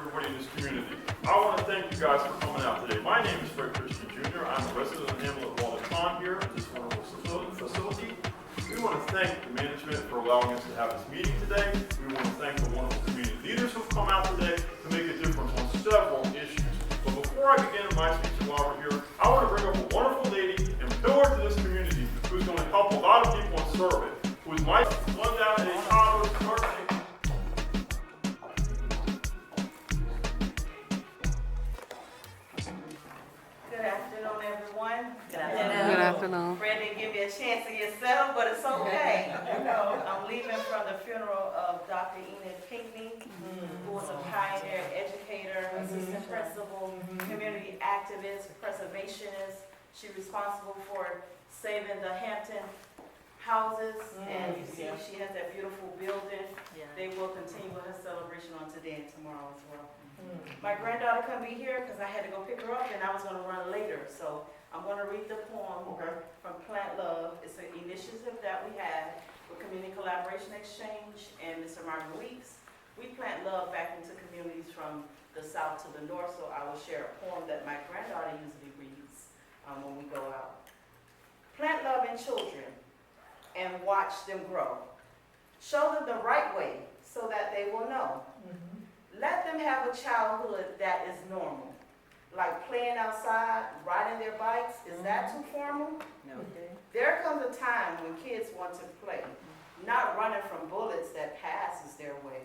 everybody in this community. I want to thank you guys for coming out today. My name is Fred Christian Jr. I'm a resident of Hamlet Walden here at this wonderful facility. We want to thank the management for allowing us to have this meeting today. We want to thank the wonderful community leaders who have come out today to make a difference on several issues. But before I begin my speech while we're here, I want to bring up a wonderful lady and pillar to this community who's going to help a lot of people and serve it, who is my one down in a toddler's nursing. Good afternoon. Fred didn't give me a chance to get settled, but it's okay. I'm leaving from the funeral of Dr. Enid Pinckney, who was a pioneer, educator, assistant principal, community activist, preservationist. She's responsible for saving the Hampton houses, and you see she has that beautiful building. They will continue with her celebration on today and tomorrow as well. My granddaughter couldn't be here because I had to go pick her up and I was going to run later. So I'm going to read the poem from Plant Love. It's an initiative that we had with Community Collaboration Exchange and Mr. Martin Weeks. We plant love back into communities from the south to the north, so I will share a poem that my granddaughter usually reads when we go out. Plant love in children and watch them grow. Show them the right way so that they will know. Let them have a childhood that is normal. Like playing outside, riding their bikes, is that too formal? No. There comes a time when kids want to play, not running from bullets that passes their way.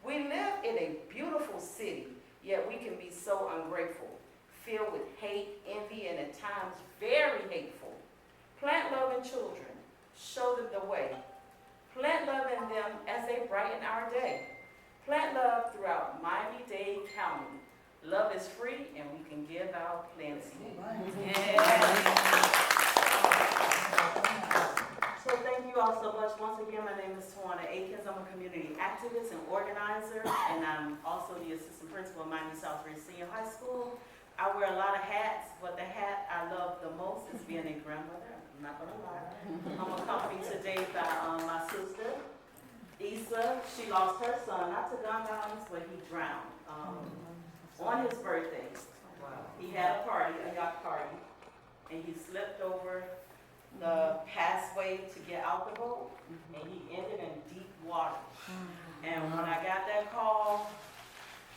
We live in a beautiful city, yet we can be so ungrateful, filled with hate, envy, and at times very hateful. Plant love in children, show them the way. Plant love in them as they brighten our day. Plant love throughout Miami-Dade County. Love is free, and we can give out plenty. So thank you all so much. Once again, my name is Tawana Akins. I'm a community activist and organizer, and I'm also the assistant principal of Miami Southridge Senior High School. I wear a lot of hats, but the hat I love the most is being a grandmother. I'm not going to lie. I'm accompanied today by my sister, Issa. She lost her son, not to gun violence, but he drowned. On his birthday, he had a party, a yacht party, and he slipped over the passway to get out the boat, and he ended in deep water. And when I got that call,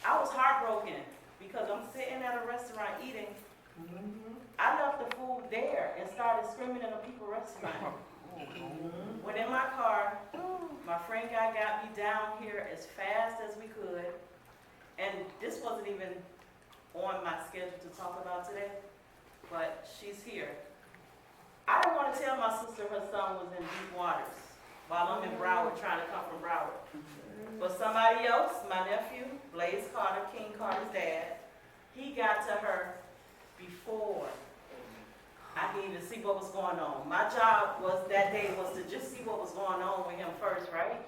I was heartbroken because I'm sitting at a restaurant eating. I left the food there and started screaming in a people restaurant. Went in my car, my friend guy got me down here as fast as we could. And this wasn't even on my schedule to talk about today, but she's here. I didn't want to tell my sister her son was in deep waters while I'm in Broward, trying to come from Broward. But somebody else, my nephew, Blaze Carter, King Carter's dad, he got to her before I could even see what was going on. My job was that day was to just see what was going on with him first, right?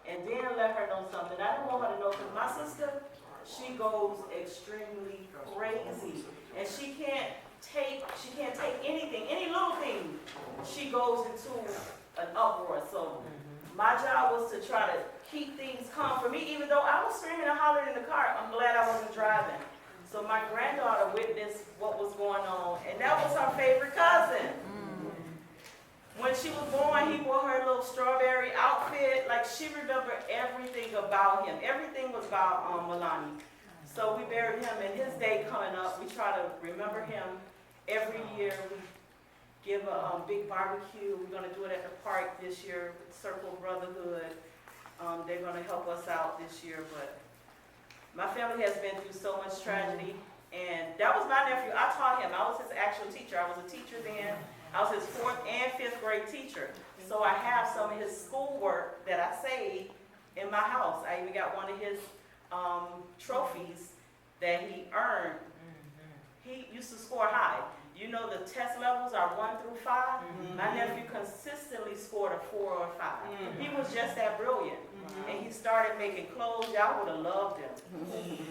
And then let her know something. I didn't want her to know because my sister, she goes extremely crazy, and she can't take anything, any little thing. She goes into an uproar. So my job was to try to keep things calm for me, even though I was screaming and hollering in the car. I'm glad I wasn't driving. So my granddaughter witnessed what was going on, and that was her favorite cousin. When she was born, he wore her little strawberry outfit. Like, she remembered everything about him. Everything was about Milani. So we buried him, and his day coming up, we try to remember him every year. We give a big barbecue. We're going to do it at the park this year with Circle Brotherhood. They're going to help us out this year. But my family has been through so much tragedy, and that was my nephew. I taught him. I was his actual teacher. I was a teacher then. I was his 4th and 5th grade teacher. So I have some of his schoolwork that I saved in my house. I even got one of his trophies that he earned. He used to score high. You know the test levels are 1 through 5. My nephew consistently scored a 4 or a 5. He was just that brilliant. And he started making clothes. Y'all would have loved him.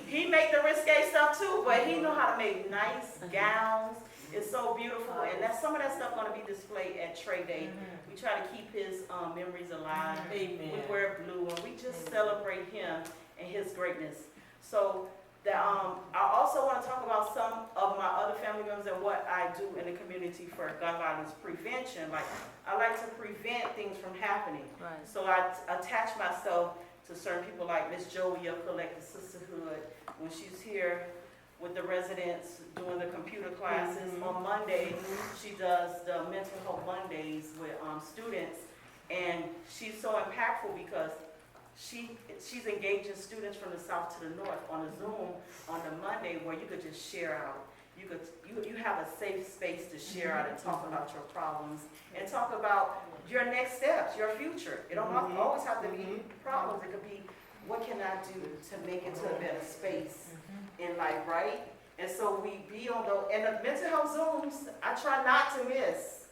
He made the risque stuff too, but he know how to make nice gowns. It's so beautiful, and that's some of that stuff going to be displayed at Trade Day. We try to keep his memories alive. We wear blue, and we just celebrate him and his greatness. So I also want to talk about some of my other family members and what I do in the community for gun violence prevention. Like, I like to prevent things from happening. Right. So I attach myself to certain people like Miss Joey of Collective Sisterhood when she's here with the residents doing the computer classes. On Monday, she does the Mental Health Mondays with students, and she's so impactful because she's engaging students from the south to the north on a Zoom on the Monday where you could just share out. You have a safe space to share out and talk about your problems and talk about your next steps, your future. It don't always have to be problems. It could be, what can I do to make it to a better space in life, right? And so we be on and the mental health Zooms, I try not to miss.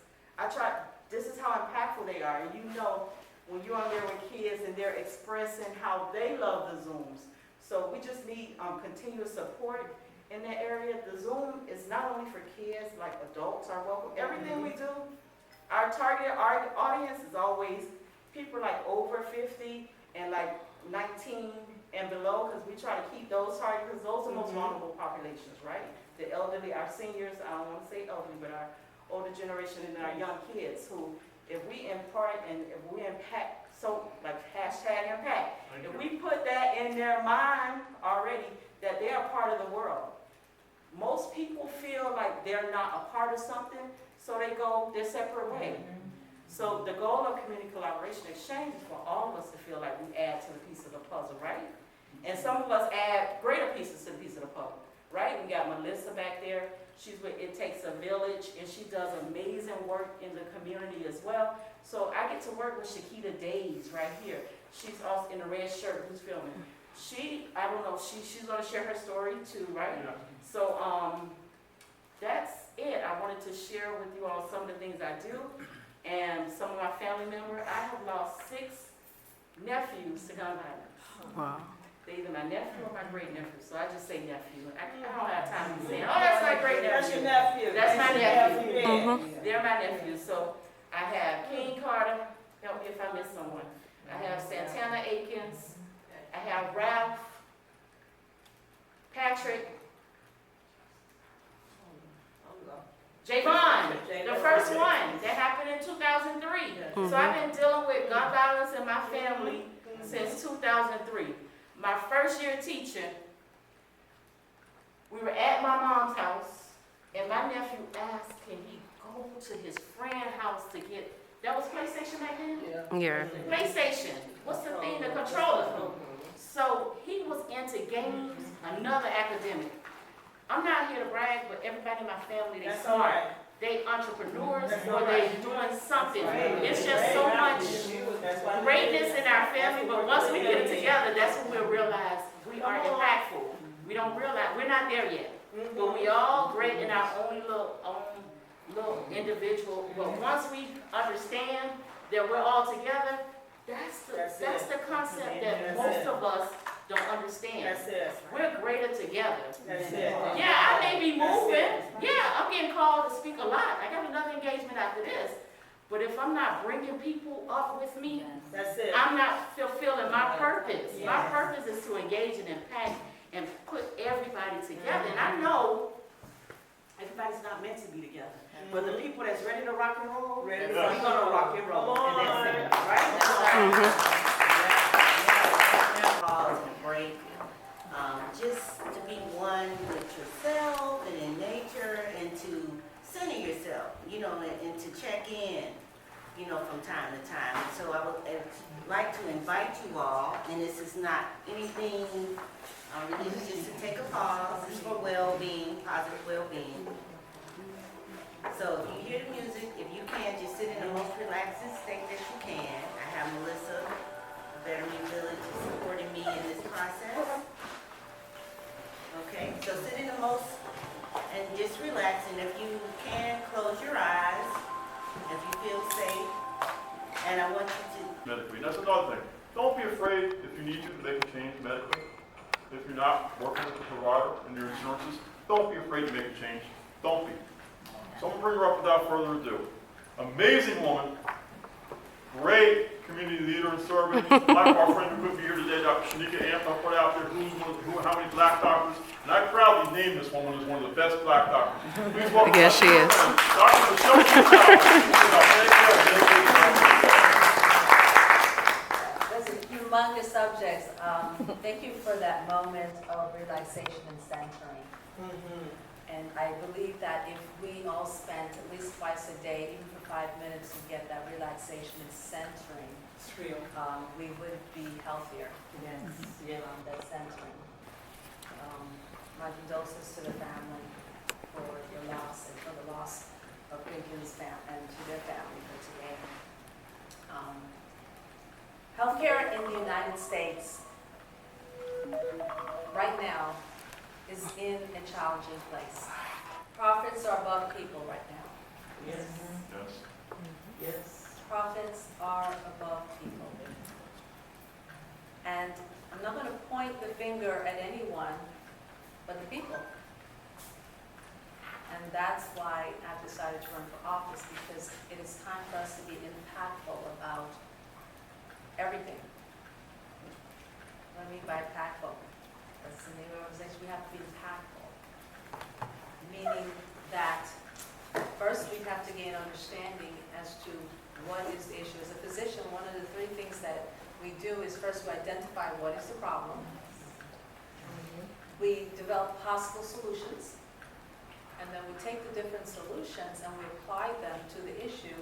This is how impactful they are. And you know, when you're on there with kids and they're expressing how they love the Zooms. So we just need continuous support in that area. The Zoom is not only for kids, like adults are welcome. Everything we do, our target audience is always people like over 50 and like 19 and below, because we try to keep those targets, because those are the most vulnerable populations, right? The elderly, our seniors, I don't want to say elderly, but our older generation and our young kids who, if we impart and if we impact, so like hashtag impact, if we put that in their mind already, that they are part of the world. Most people feel like they're not a part of something, so they go their separate way. So the goal of community collaboration exchange is for all of us to feel like we add to the piece of the puzzle, right? And some of us add greater pieces to the piece of the puzzle, right? We got Melissa back there. She's with It Takes a Village, and she does amazing work in the community as well. So I get to work with Shakita Days right here. She's also in the red shirt who's filming. I don't know, she's gonna share her story too, right? Yeah. So that's it. I wanted to share with you all some of the things I do and some of my family members. I have lost 6 nephews to gun violence. Wow. They're either my nephew or my great nephew, so I just say nephew. I don't have time to say, oh, that's my great nephew. That's your nephew. That's my nephew. They're my nephews. So I have King Carter. Help me if I miss someone. I have Santana Akins. I have Ralph, Patrick, Javon, the first one that happened in 2003. So I've been dealing with gun violence in my family since 2003. My first year teaching, we were at my mom's house, and my nephew asked, can he go to his friend's house to get, that was PlayStation back then? Yeah. PlayStation. What's the thing? The controller. So he was into games, another academic. I'm not here to brag, but everybody in my family, they smart. They entrepreneurs, or they doing something. It's just so much greatness in our family, but once we get it together, that's when we'll realize we are impactful. We don't realize, we're not there yet, but we all great in our own little individual. But once we understand that we're all together, that's the concept that most of us don't understand. That's it. We're greater together. That's it. Yeah, I may be moving. Yeah, I'm getting called to speak a lot. I got another engagement after this. But if I'm not bringing people up with me, that's it. I'm not fulfilling my purpose. Yes. My purpose is to engage and impact and put everybody together. And I know everybody's not meant to be together. But the people that's ready to rock and roll, we're going to rock and roll. And that's it. Right? That's Pause and break. Just to be one with yourself and in nature, and to center yourself, and to check in, from time to time. And so I would like to invite you all, and this is not anything religious, just to take a pause. This is for well-being, positive well-being. So if you hear the music, if you can, just sit in the most relaxing state that you can. I have Melissa, Veteran Village, is supporting me in this process. Okay, so sit in the most, and just relax, and if you can, close your eyes, if you feel safe, and I want you to... Medically, that's another thing. Don't be afraid if you need to make a change medically. If you're not working with a provider and your insurances, don't be afraid to make a change. Don't be. So I'm going to bring her up without further ado. Amazing woman, great community leader and servant. Like our friend who could be here today, Dr. Shanika Amp, I put out there how many black doctors And I proudly named this woman as one of the best black doctors. Please welcome Yes, she is. Dr. Michelle Those are humongous subjects. Thank you for that moment of relaxation and centering. And I believe that if we all spent at least twice a day, even for 5 minutes, to get that relaxation and centering, It's real. we would be healthier. Yes. That centering. My condolences to the family for your loss and for the loss of Lincoln's family and to their family for today. Healthcare in the United States right now is in a challenging place. Profits are above people right now. Yes. Yes. Yes. Profits are above people. And I'm not going to point the finger at anyone but the people. And that's why I've decided to run for office, because it is time for us to be impactful about everything. What I mean by impactful? That's the name of the organization. We have to be impactful. Meaning that first we have to gain understanding as to what is the issue. As a physician, one of the 3 things that we do is first to identify what is the problem. We develop possible solutions, and then we take the different solutions and we apply them to the issue,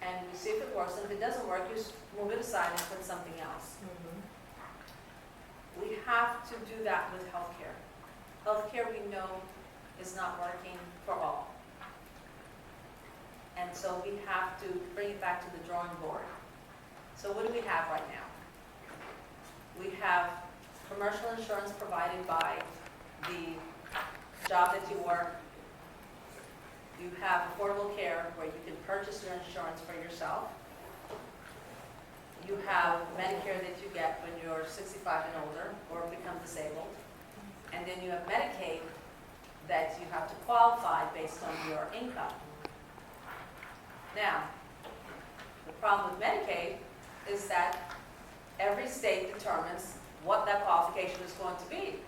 and we see if it works. And if it doesn't work, you just move it aside and put something else. We have to do that with healthcare. Healthcare, we know, is not working for all. And so we have to bring it back to the drawing board. So what do we have right now? We have commercial insurance provided by the job that you work. You have affordable care where you can purchase your insurance for yourself. You have Medicare that you get when you're 65 and older or become disabled. And then you have Medicaid that you have to qualify based on your income. Now, the problem with Medicaid is that every state determines what that qualification is going to be.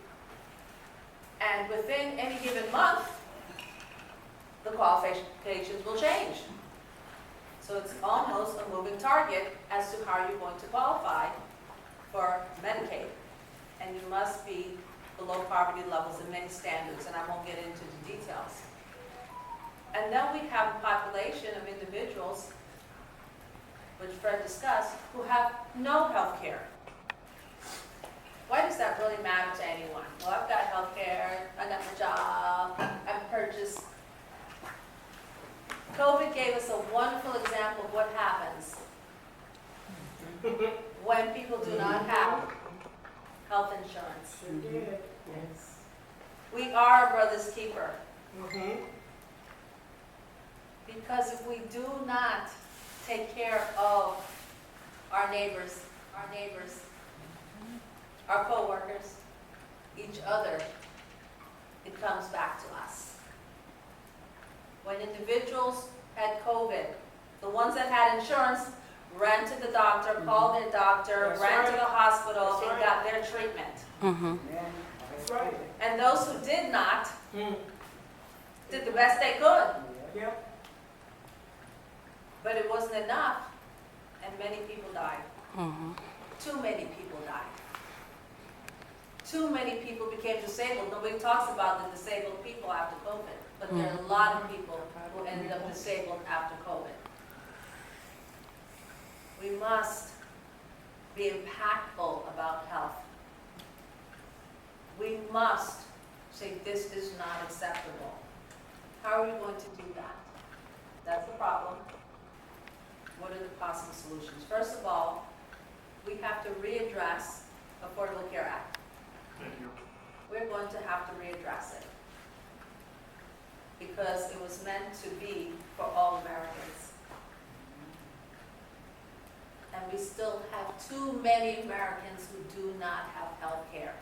And within any given month, the qualifications will change. So it's almost a moving target as to how you're going to qualify for Medicaid. And you must be below poverty levels in many standards, and I won't get into the details. And then we have a population of individuals, which Fred discussed, who have no health care. Why does that really matter to anyone? Well, I've got health care, I got my job, I've purchased. COVID gave us a wonderful example of what happens when people do not have health insurance. Yes. We are a brother's keeper. Because if we do not take care of our neighbors, our co-workers, each other, it comes back to us. When individuals had COVID, the ones that had insurance ran to the doctor, called their doctor, That's ran to right. the hospital, That's and right. got their treatment. That's right. And those who did not did the best they could. Yep. But it wasn't enough, and many people died. Too many people died. Too many people became disabled. Nobody talks about the disabled people after COVID, but there are a lot of people who ended up disabled after COVID. We must be impactful about health. We must say this is not acceptable. How are we going to do that? That's the problem. What are the possible solutions? First of all, we have to readdress Affordable Care Act. Thank you. We're going to have to readdress it because it was meant to be for all Americans. And we still have too many Americans who do not have health care.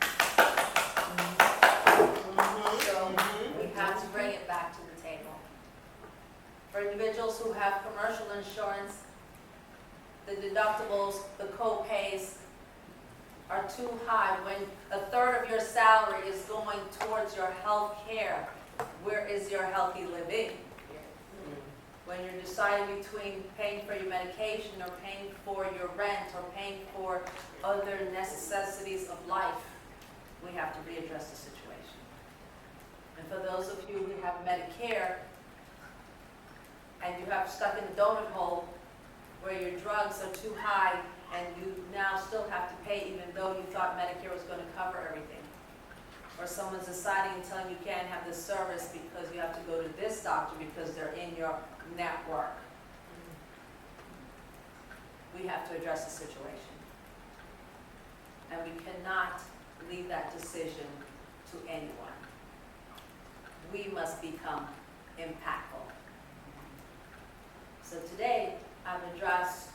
So we have to bring it back to the table. For individuals who have commercial insurance, the deductibles, the co-pays are are too high, when a third of your salary is going towards your health care, where is your healthy living? When you're deciding between paying for your medication or paying for your rent or paying for other necessities of life, we have to readdress the situation. And for those of you who have Medicare and you have stuck in the donut hole where your drugs are too high and you now still have to pay even though you thought Medicare was going to cover everything. Or someone's deciding and telling you can't have this service because you have to go to this doctor because they're in your network. We have to address the situation. And we cannot leave that decision to anyone. We must become impactful. So today, I've addressed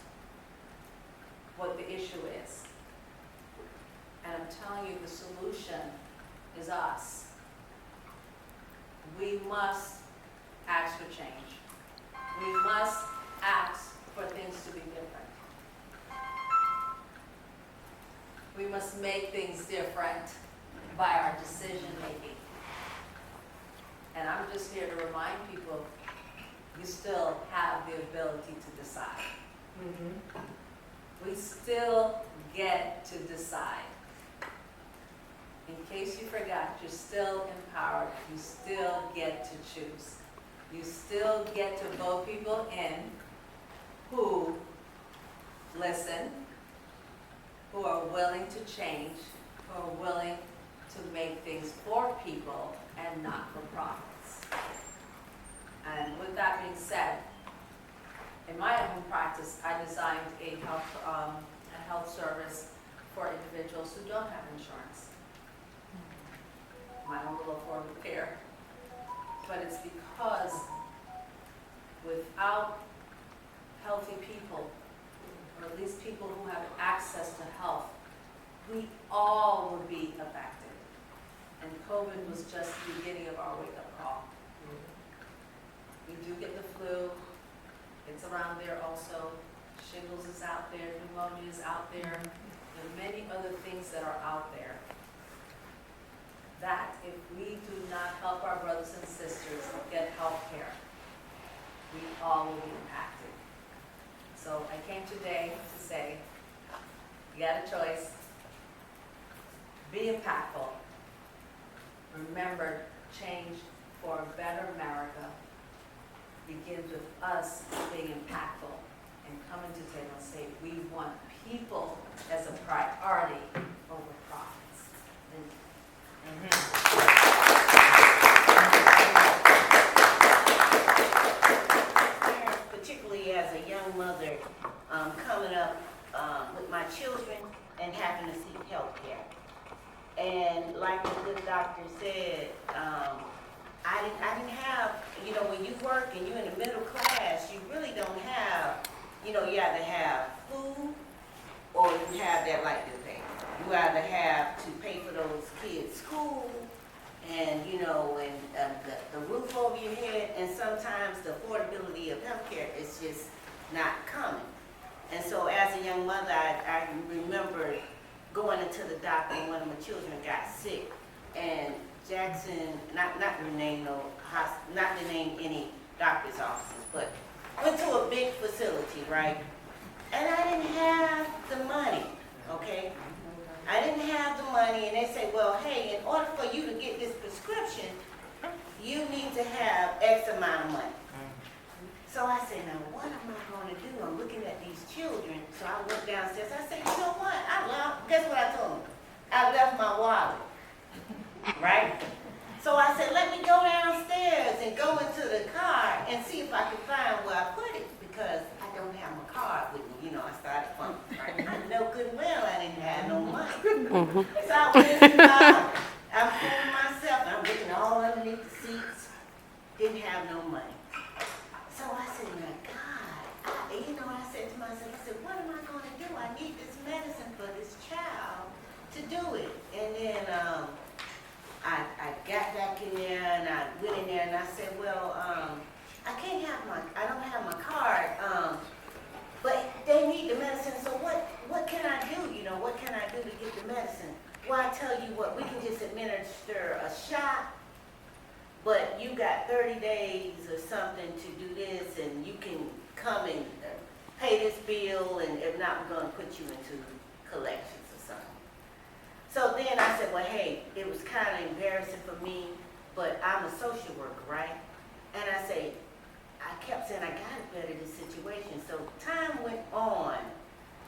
what the issue is. And I'm telling you the solution is us. We must ask for change. We must ask for things to be different. We must make things different by our decision making. And I'm just here to remind people, you still have the ability to decide. We still get to decide. In case you forgot, you're still empowered. You still get to choose. You still get to vote people in who listen, who are willing to change, who are willing to make things for people and not for profits. And with that being said, in my own practice, I designed a health service for individuals who don't have insurance. My own little affordable care. But it's because without healthy people, or at least people who have access to health, we all would be affected. And COVID was just the beginning of our wake-up call. We do get the flu. It's around there also. Shingles is out there. Pneumonia is out there. There are many other things that are out there. That if we do not help our brothers and sisters get health care, we all will be impacted. So I came today to say, you got a choice. Be impactful. Remember, change for a better America begins with us being impactful and coming to the table and say, we want people as a priority over profits. Particularly as a young mother, coming up with my children and having to seek health care. And like the good doctor said, I didn't have, when you work and you're in the middle class, you really don't have, you either have food or you have that light bill pay. You either have to pay for those kids' school and, the roof over your head, and sometimes the affordability of healthcare is just not coming. And so as a young mother, I remember going into the doctor when one of my children got sick, and Jackson, not to name any doctor's offices, but went to a big facility, right? And I didn't have the money, okay? I didn't have the money, and they say, well, hey, in order for you to get this prescription, you need to have X amount of money. So I said, now what am I going to do? I'm looking at these children. So I went downstairs. I said, you know what? Guess what I told them? I left my wallet, right? So I said, let me go downstairs and go into the car and see if I can find where I put it, because I don't have my card with me. I started fumbling, right? I know good and well I didn't have no money. So I went in the car, I'm fooling myself, and I'm looking all underneath the seats, didn't have no money. So I said, my God, I said to myself, what am I going to do? I need this medicine for this child to do it. And then I got back in there and I went in there and I said, well, I don't have my card, but they need the medicine, so what can I do? know, what can I do to get the medicine? Well, I tell you what, we can just administer a shot, but you got 30 days or something to do this, and you can come and pay this bill, and if not, we're gonna put you into collections or something. So then I said, well, hey, it was kind of embarrassing for me, but I'm a social worker, right? And I say, I kept saying, I gotta better this situation. So time went on,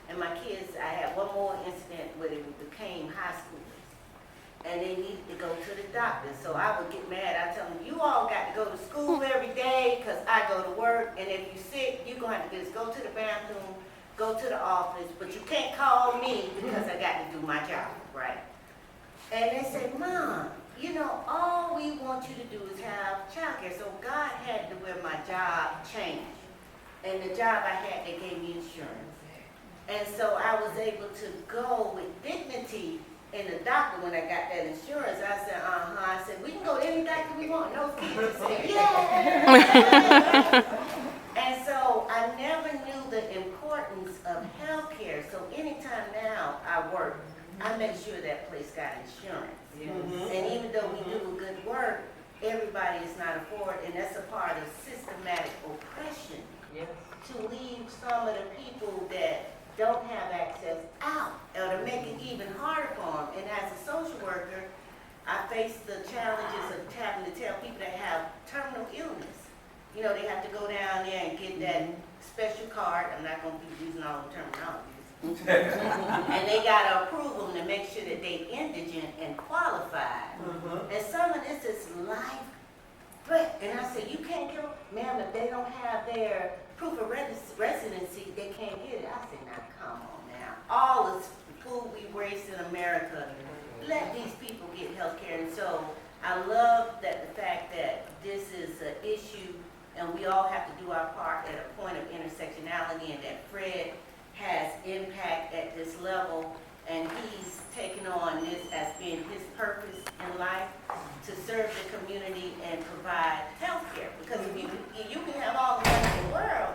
and my kids, I had one more incident where they became high schoolers, and they needed to go to the doctor. So I would get mad. I tell them, you all got to go to school every day because I go to work, and if you're sick, you're going to have to just go to the bathroom, go to the office, but you can't call me because I got to do my job, right? And they said, Mom, you know, all we want you to do is have childcare. So God had to where my job changed. And the job I had, they gave me insurance. And so I was able to go with dignity in the doctor when I got that insurance. I said, I said, we can go to any doctor we want. No kids said, yeah. And so I never knew the importance of health care. So anytime now I work, I make sure that place got insurance. And even though we do good work, everybody is not afforded, and that's a part of systematic oppression. To leave some of the people that don't have access out, or to make it even harder for them. And as a social worker, I face the challenges of having to tell people that have terminal illness. You know, they have to go down there and get that special card. I'm not going to be using all the terminologies. And they got to approve them to make sure that they indigent and qualified. And some of this is life threat. And I said, you can't give them, ma'am, if they don't have their proof of residency, they can't get it. I said, now come on now. All the food we waste in America, let these people get health care. And so I love that the fact that this is an issue and we all have to do our part at a point of intersectionality, and that Fred has impact at this level, and he's taken on this as being his purpose in life, to serve the community and provide health care. Because if you can have all the money in the world,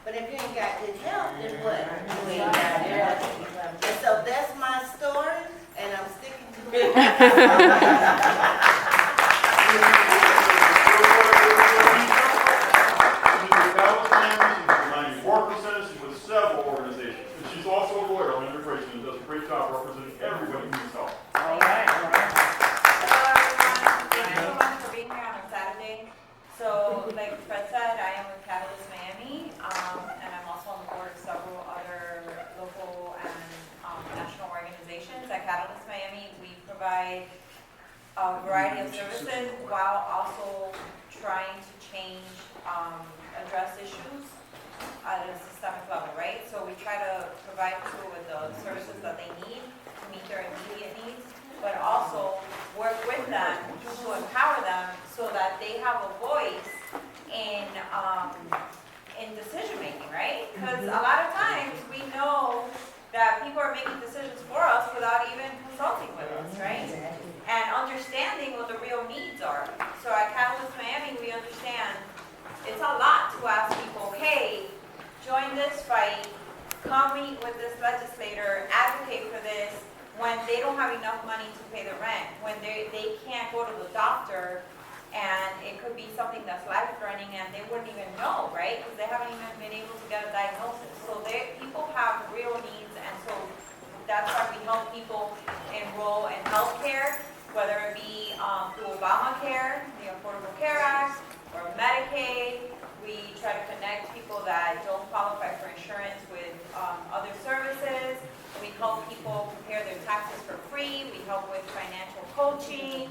but if you ain't got good health, then what? You ain't got it. And so that's my story, and I'm sticking to it. Several organizations. And she's also a lawyer on immigration and does a great job representing everybody who needs help. All right. Hello, everyone. Thank you so much for being here on a Saturday. So, like Fred said, I am with Catalyst Miami, and I'm also on the board of several other local and national organizations. At Catalyst Miami, we provide a variety of services while also trying to change, address issues at a systemic level, right? So we try to provide people with the services that they need to meet their immediate needs, but also work with them to empower them so that they have a voice in decision making, right? Because a lot of times we know that people are making decisions for us without even consulting with us, right? And understanding what the real needs are. So at Catalyst Miami, we understand it's a lot to ask people, hey, join this fight, come meet with this legislator, advocate for this, when they don't have enough money to pay the rent, when they can't go to the doctor, and it could be something that's life-threatening and they wouldn't even know, right? Because they haven't even been able to get a diagnosis. So people have real needs, and so that's why we help people enroll in healthcare, whether it be through Obamacare, the Affordable Care Act, or Medicaid. We try to connect people that don't qualify for insurance with other services. We help people prepare their taxes for free. We help with financial coaching,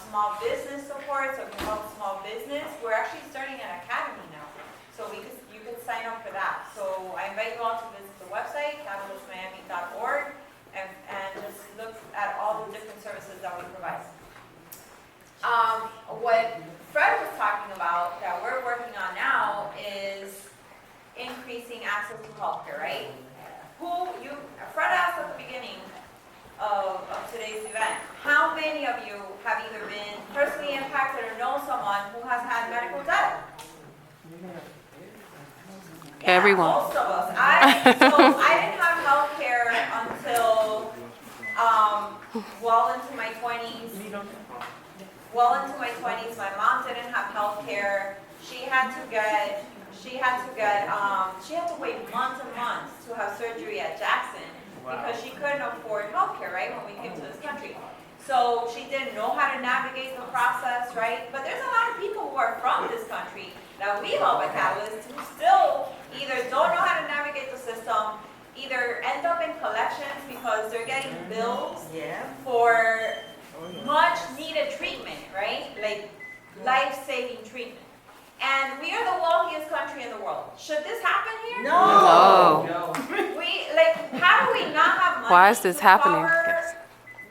small business support, so we help small business. We're actually starting an academy now, so you could sign up for that. So I invite you all to visit the website, catalystmiami.org, and just look at all the different services that we provide. What Fred was talking about that we're working on now is increasing access to healthcare, right? Fred asked at the beginning of today's event, how many of you have either been personally impacted or know someone who has had medical debt? Everyone. Most of us. I didn't have healthcare until well into my 20s. Well into my 20s, my mom didn't have health care. She had to wait months and months to have surgery at Jackson because she couldn't afford health care, right, when we came to this country. So she didn't know how to navigate the process, right? But there's a lot of people who are from this country that we help at Catalyst who still either don't know how to navigate the system, either end up in collections because they're getting bills for much needed treatment, right? Like life-saving treatment. And we are the wealthiest country in the world. Should this happen here? No. How do we not have money Why is this to happening? cover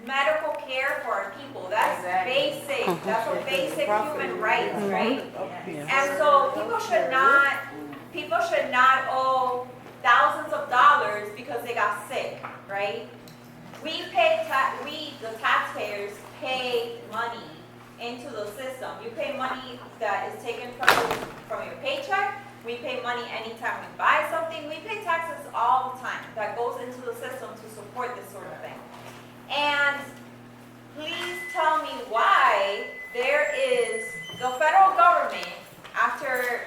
medical care for our people? That's basic. That's a basic human right, right? And so people should not owe thousands of dollars because they got sick, right? We, the taxpayers, pay money into the system. You pay money that is taken from your paycheck. We pay money anytime we buy something. We pay taxes all the time that goes into the system to support this sort of thing. And please tell me why there is the federal government, after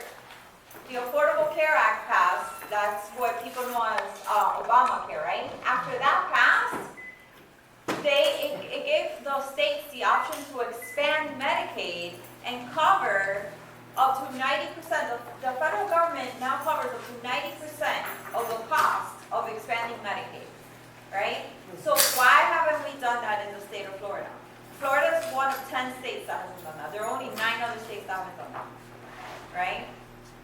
the Affordable Care Act passed, that's what people know as Obamacare, right? After that passed, it gave the states the option to expand Medicaid and cover up to 90%. The federal government now covers up to 90% of the cost of expanding Medicaid, right? So why haven't we done that in the state of Florida? Florida is one of 10 states that hasn't done that. There are only 9 other states that haven't done that, right?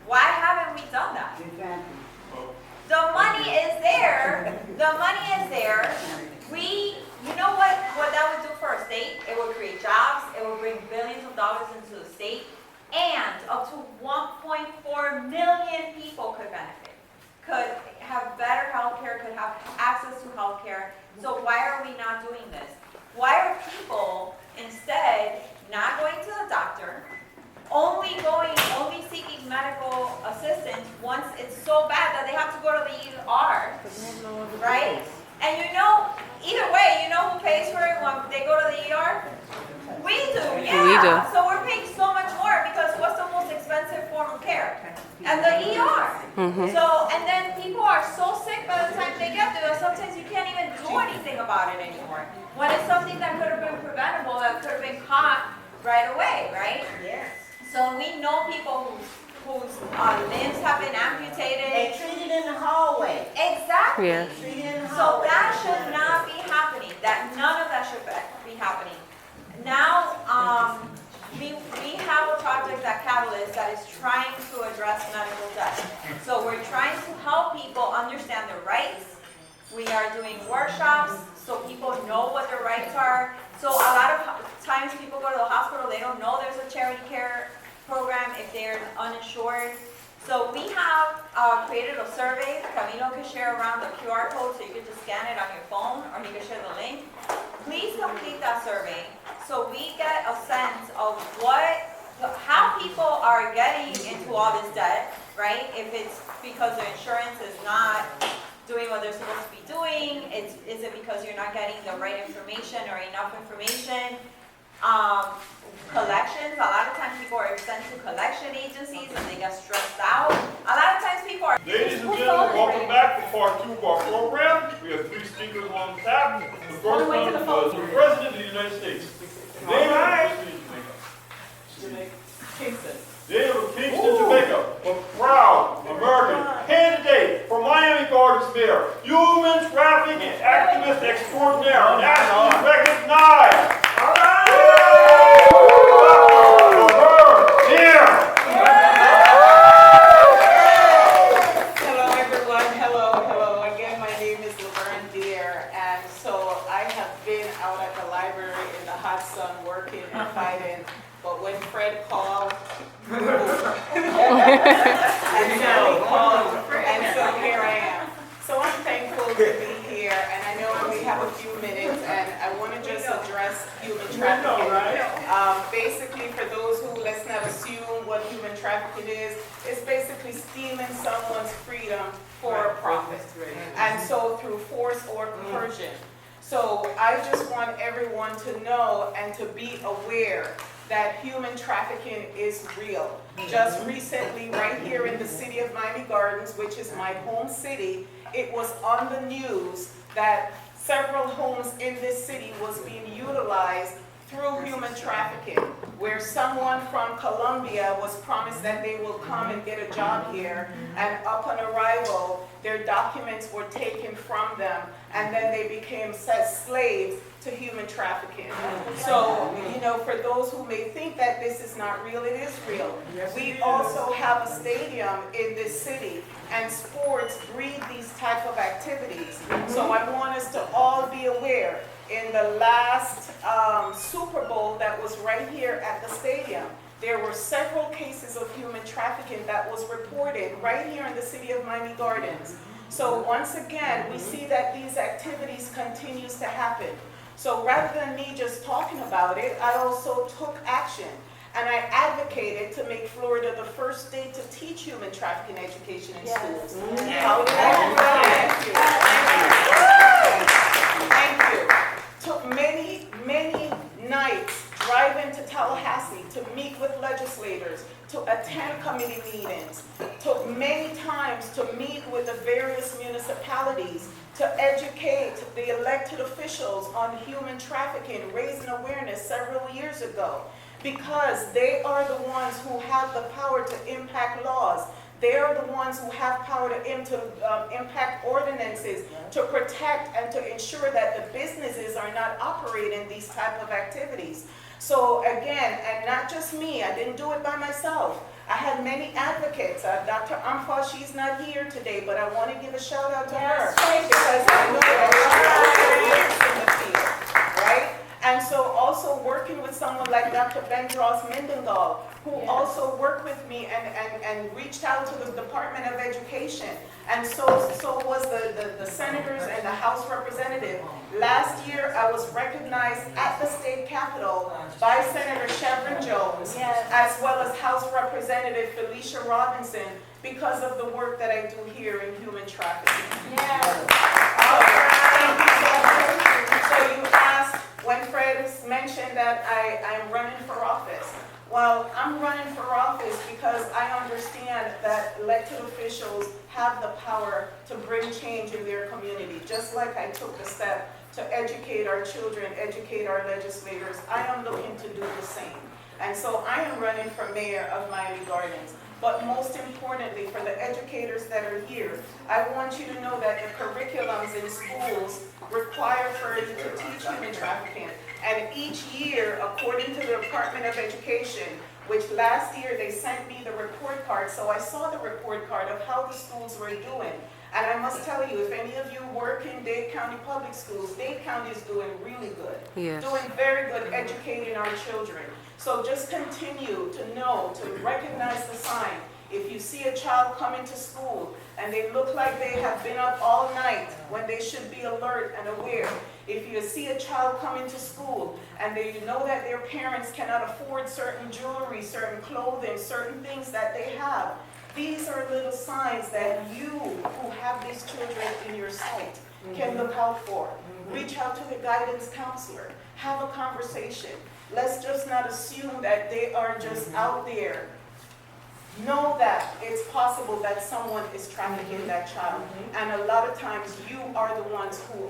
Why haven't we done that? The money is there. The money is there. You know what that would do for a state? It would create jobs. It would bring billions of dollars into the state. And up to 1.4 million people could benefit, could have better health care, could have access to health care. So why are we not doing this? Why are people instead not going to the doctor, only seeking medical assistance once it's so bad that they have to go to the ER, right? And either way, who pays for it when they go to the ER? We do, yeah. We do. So we're paying so much more because what's the most expensive form of care? And the ER. And then people are so sick by the time they get there, sometimes you can't even do anything about it anymore. When it's something that could have been preventable, that could have been caught right away, right? Yes. So we know people whose limbs have been amputated. And treated in the hallway. Exactly. Yes. Treated in the So hallway. that should not be happening. None of that should be happening. Now, we have a project at Catalyst that is trying to address medical debt. So we're trying to help people understand their rights. We are doing workshops so people know what their rights are. So a lot of times people go to the hospital, they don't know there's a charity care program if they're uninsured. So we have created a survey. Camilo can share around the QR code so you can just scan it on your phone, or he can share the link. Please complete that survey so we get a sense of how people are getting into all this debt, right? If it's because their insurance is not doing what they're supposed to be doing, is it because you're not getting the right information or enough information? Collections, a lot of times people are sent to collection agencies and they get stressed out. A lot of times people are... Ladies and gentlemen, welcome back to part 2 of our program. We have 3 speakers on tap. The first one is the President of the United States. Native of Kingston, Jamaica, a proud American candidate for Miami Gardens Mayor, human trafficking activist extraordinaire, nationally recognized. All right. Hello everyone, hello again. My name is Laverne Deere, and so I have been out at the library in the hot sun working and fighting, but when Fred called, and so here I am. So I'm thankful to be here, and I know we have a few minutes, and I want to just address human trafficking. Basically, for those who, let's not assume what human trafficking is, it's basically stealing someone's freedom for a profit, and so through force or coercion. So I just want everyone to know and to be aware that human trafficking is real. Just recently, right here in the city of Miami Gardens, which is my home city, it was on the news that several homes in this city was being utilized through human trafficking, where someone from Colombia was promised that they will come and get a job here, and upon arrival, their documents were taken from them, and then they became slaves to human trafficking. So, you know, for those who may think that this is not real, it is real. We also have a stadium in this city, and sports breed these type of activities. So I want us to all be aware. In the last Super Bowl that was right here at the stadium, there were several cases of human trafficking that was reported right here in the city of Miami Gardens. So once again, we see that these activities continues to happen. So rather than me just talking about it, I also took action. And I advocated to make Florida the first state to teach human trafficking education in schools. How did I do that? Thank you. Took many, many nights driving to Tallahassee to meet with legislators, to attend committee meetings. Took many times to meet with the various municipalities to educate the elected officials on human trafficking, raising awareness several years ago. Because they are the ones who have the power to impact laws. They are the ones who have power to impact ordinances, to protect and to ensure that the businesses are not operating these type of activities. So again, and not just me, I didn't do it by myself. I had many advocates. Dr. Amfa, she's not here today, but I want to give a shout out to her. Because I know that she's in the field, right? And so also working with someone like Dr. Bendros Mendengal, who also worked with me and reached out to the Department of Education. And so was the senators and the House representative. Last year, I was recognized at the state capitol by Senator Sharon Jones, as well as House Representative Felicia Robinson, because of the work that I do here in human trafficking. So you asked, when Fred mentioned that I'm running for office. Well, I'm running for office because I understand that elected officials have the power to bring change in their community. Just like I took the step to educate our children, educate our legislators, I am looking to do the same. And so I am running for mayor of Miami Gardens. But most importantly, for the educators that are here, I want you to know that the curriculums in schools require for you to teach human trafficking. And each year, according to the Department of Education, which last year they sent me the report card, so I saw the report card of how the schools were doing. And I must tell you, if any of you work in Dade County Public Schools, Dade County is doing really good. Yes. Doing very good educating our children. So just continue to know, to recognize the sign. If you see a child coming to school and they look like they have been up all night when they should be alert and aware. If you see a child coming to school and you know that their parents cannot afford certain jewelry, certain clothing, certain things that they have, these are little signs that you who have these children in your sight can look out for. Reach out to the guidance counselor. Have a conversation. Let's just not assume that they are just out there. Know that it's possible that someone is trafficking that child. And a lot of times you are the ones who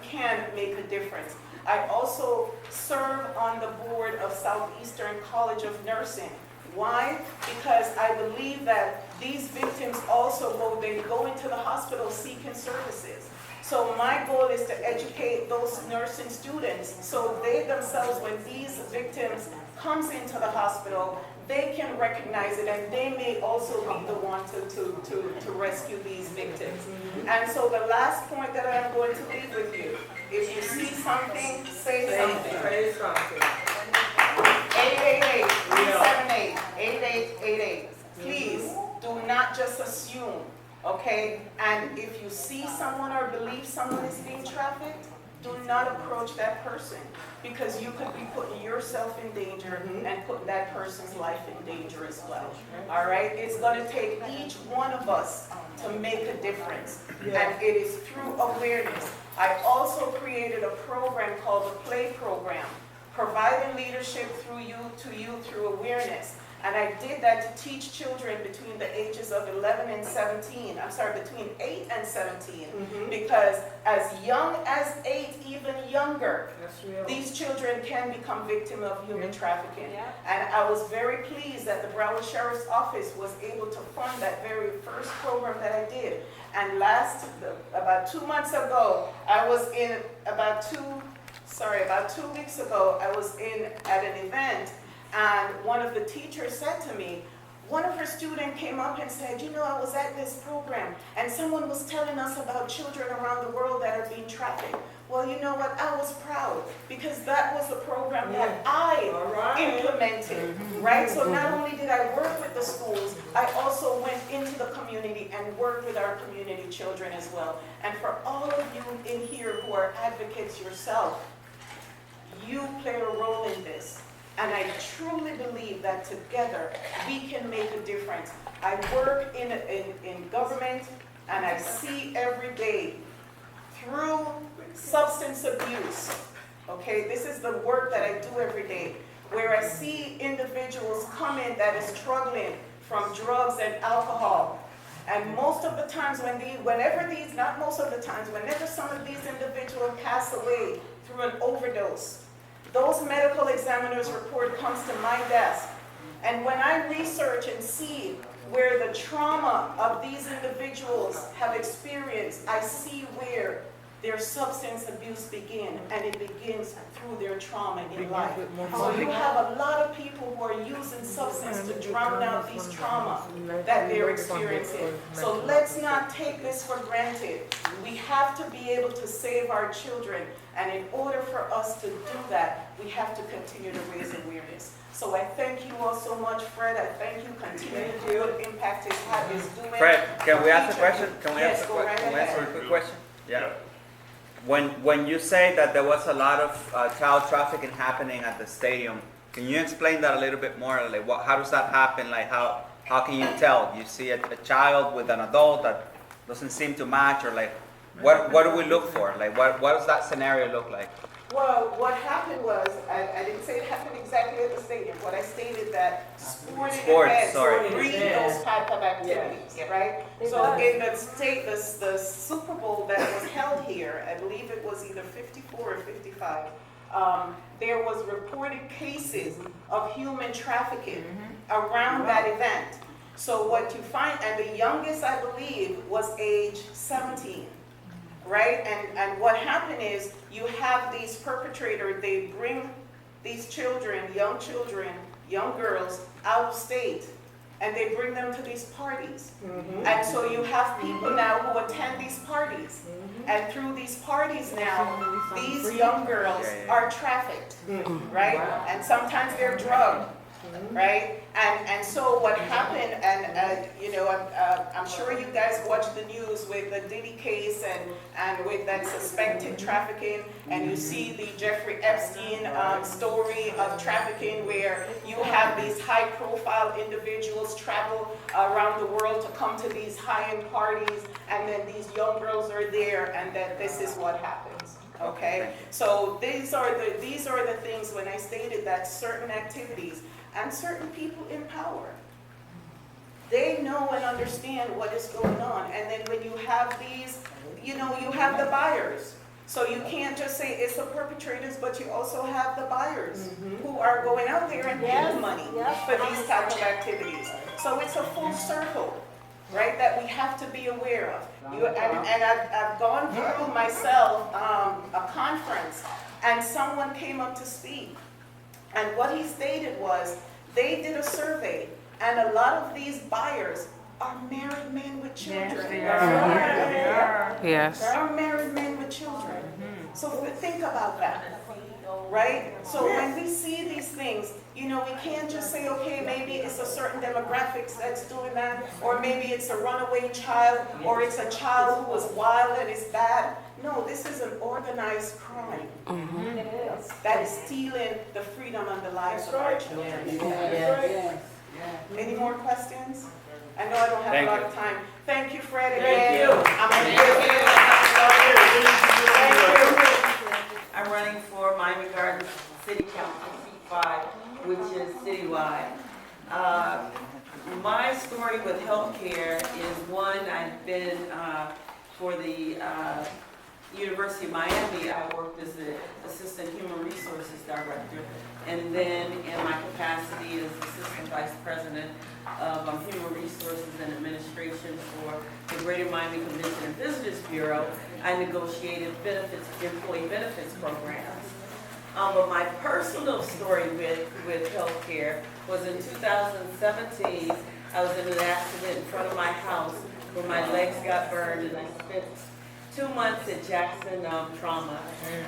can make a difference. I also serve on the board of Southeastern College of Nursing. Why? Because I believe that these victims also go into the hospital seeking services. So my goal is to educate those nursing students so they themselves, when these victims comes into the hospital, they can recognize it and they may also be the one to rescue these victims. And so the last point that I'm going to leave with you, if you see something, say something. Say something. 888-378-8888. Please do not just assume, okay? And if you see someone or believe someone is being trafficked, do not approach that person because you could be putting yourself in danger and put that person's life in danger as well. All right? It's going to take each one of us to make a difference. And it is through awareness. I also created a program called the Play Program, providing leadership through youth through awareness. And I did that to teach children between the ages of 11 and 17. I'm sorry, between 8 and 17. Because as young as 8, even younger, these children can become victims of human trafficking. And I was very pleased that the Broward Sheriff's Office was able to fund that very first program that I did. And about 2 months ago, I was in, about 2 weeks ago, I was at an event, and one of the teachers said to me, one of her students came up and said, you know, I was at this program, and someone was telling us about children around the world that are being trafficked. Well, you know what, I was proud, because that was the program that I implemented, right? So not only did I work with the schools, I also went into the community and worked with our community children as well. And for all of you in here who are advocates yourself, you play a role in this. And I truly believe that together we can make a difference. I work in government, and I see every day through substance abuse, okay? This is the work that I do every day, where I see individuals come in that is struggling from drugs and alcohol. And most of the times whenever some of these individuals pass away through an overdose, those medical examiners' report comes to my desk. And when I research and see where the trauma of these individuals have experienced, I see where their substance abuse begins, and it begins through their trauma in life. So you have a lot of people who are using substance to drown out these trauma that they're experiencing. So let's not take this for granted. We have to be able to save our children, and in order for us to do that, we have to continue to raise awareness. So I thank you all so much, Fred. I thank you. Continue to do what impact is doing. Fred, can we ask a question? Yes, go right Can we answer a ahead. quick question? Yeah. When you say that there was a lot of child trafficking happening at the stadium, can you explain that a little bit more? Like, how does that happen? Like, how can you tell? You see a child with an adult that doesn't seem to match, or like, what do we look for? Like, what does that scenario look like? Well, what happened was, I didn't say it happened exactly at the stadium, but I stated that sporting events breed those type of activities, right? So in the Super Bowl that was held here, I believe it was either 54 or 55, there was reported cases of human trafficking around that event. So what you find, and the youngest, I believe, was age 17. Right? And what happened is you have these perpetrators, they bring these children, young girls out of state, and they bring them to these parties. And so you have people now who attend these parties. And through these parties now, these young girls are trafficked, right? And sometimes they're drugged. Right? And so what happened, and you know, I'm sure you guys watched the news with the Diddy case and with that suspected trafficking, and you see the Jeffrey Epstein story of trafficking, where you have these high-profile individuals travel around the world to come to these high-end parties, and then these young girls are there, and that this is what happens. Okay? So these are the things when I stated that certain activities and certain people in power, they know and understand what is going on. And then when you have these, you know, you have the buyers. So you can't just say it's the perpetrators, but you also have the buyers who are going out there and paying money for these types of activities. So it's a full circle, right, that we have to be aware of. And I've gone through myself a conference, and someone came up to speak. And what he stated was, they did a survey, and a lot of these buyers are married men with children. Yes. There are married men with children. So think about that, right? So when we see these things, you know, we can't just say, okay, maybe it's a certain demographics that's doing that, or maybe it's a runaway child, or it's a child who was wild and is bad. No, this is an organized crime that is stealing the freedom and the lives of our children. Any more questions? I know I don't have a lot of time. Thank you, Fred, again. I'm I'm running for Miami Gardens City Council seat 5, which is citywide. My story with healthcare is one, I've been for the University of Miami, I worked as the Assistant Human Resources Director, and then in my capacity as Assistant Vice President of Human Resources and Administration for the Greater Miami Convention and Visitors Bureau, I negotiated employee benefits programs. But my personal story with healthcare was in 2017. I was in an accident in front of my house where my legs got burned, and I spent 2 months at Jackson Trauma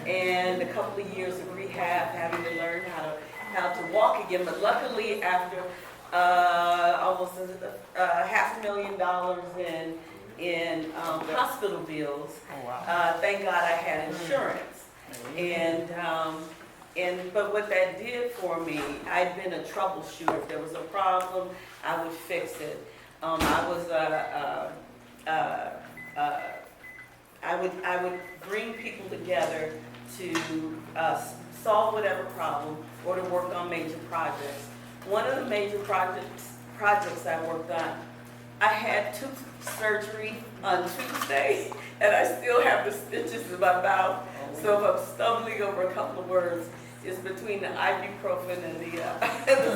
and a couple of years of rehab, having to learn how to walk again. But luckily, after almost $500,000 in hospital bills, thank God I had insurance. But what that did for me, I'd been a troubleshooter. If there was a problem, I would fix it. I would bring people together to solve whatever problem or to work on major projects. One of the major projects I worked on, I had tooth surgery on Tuesday, and I still have the stitches in my mouth. So if I'm stumbling over a couple of words, it's between the ibuprofen and the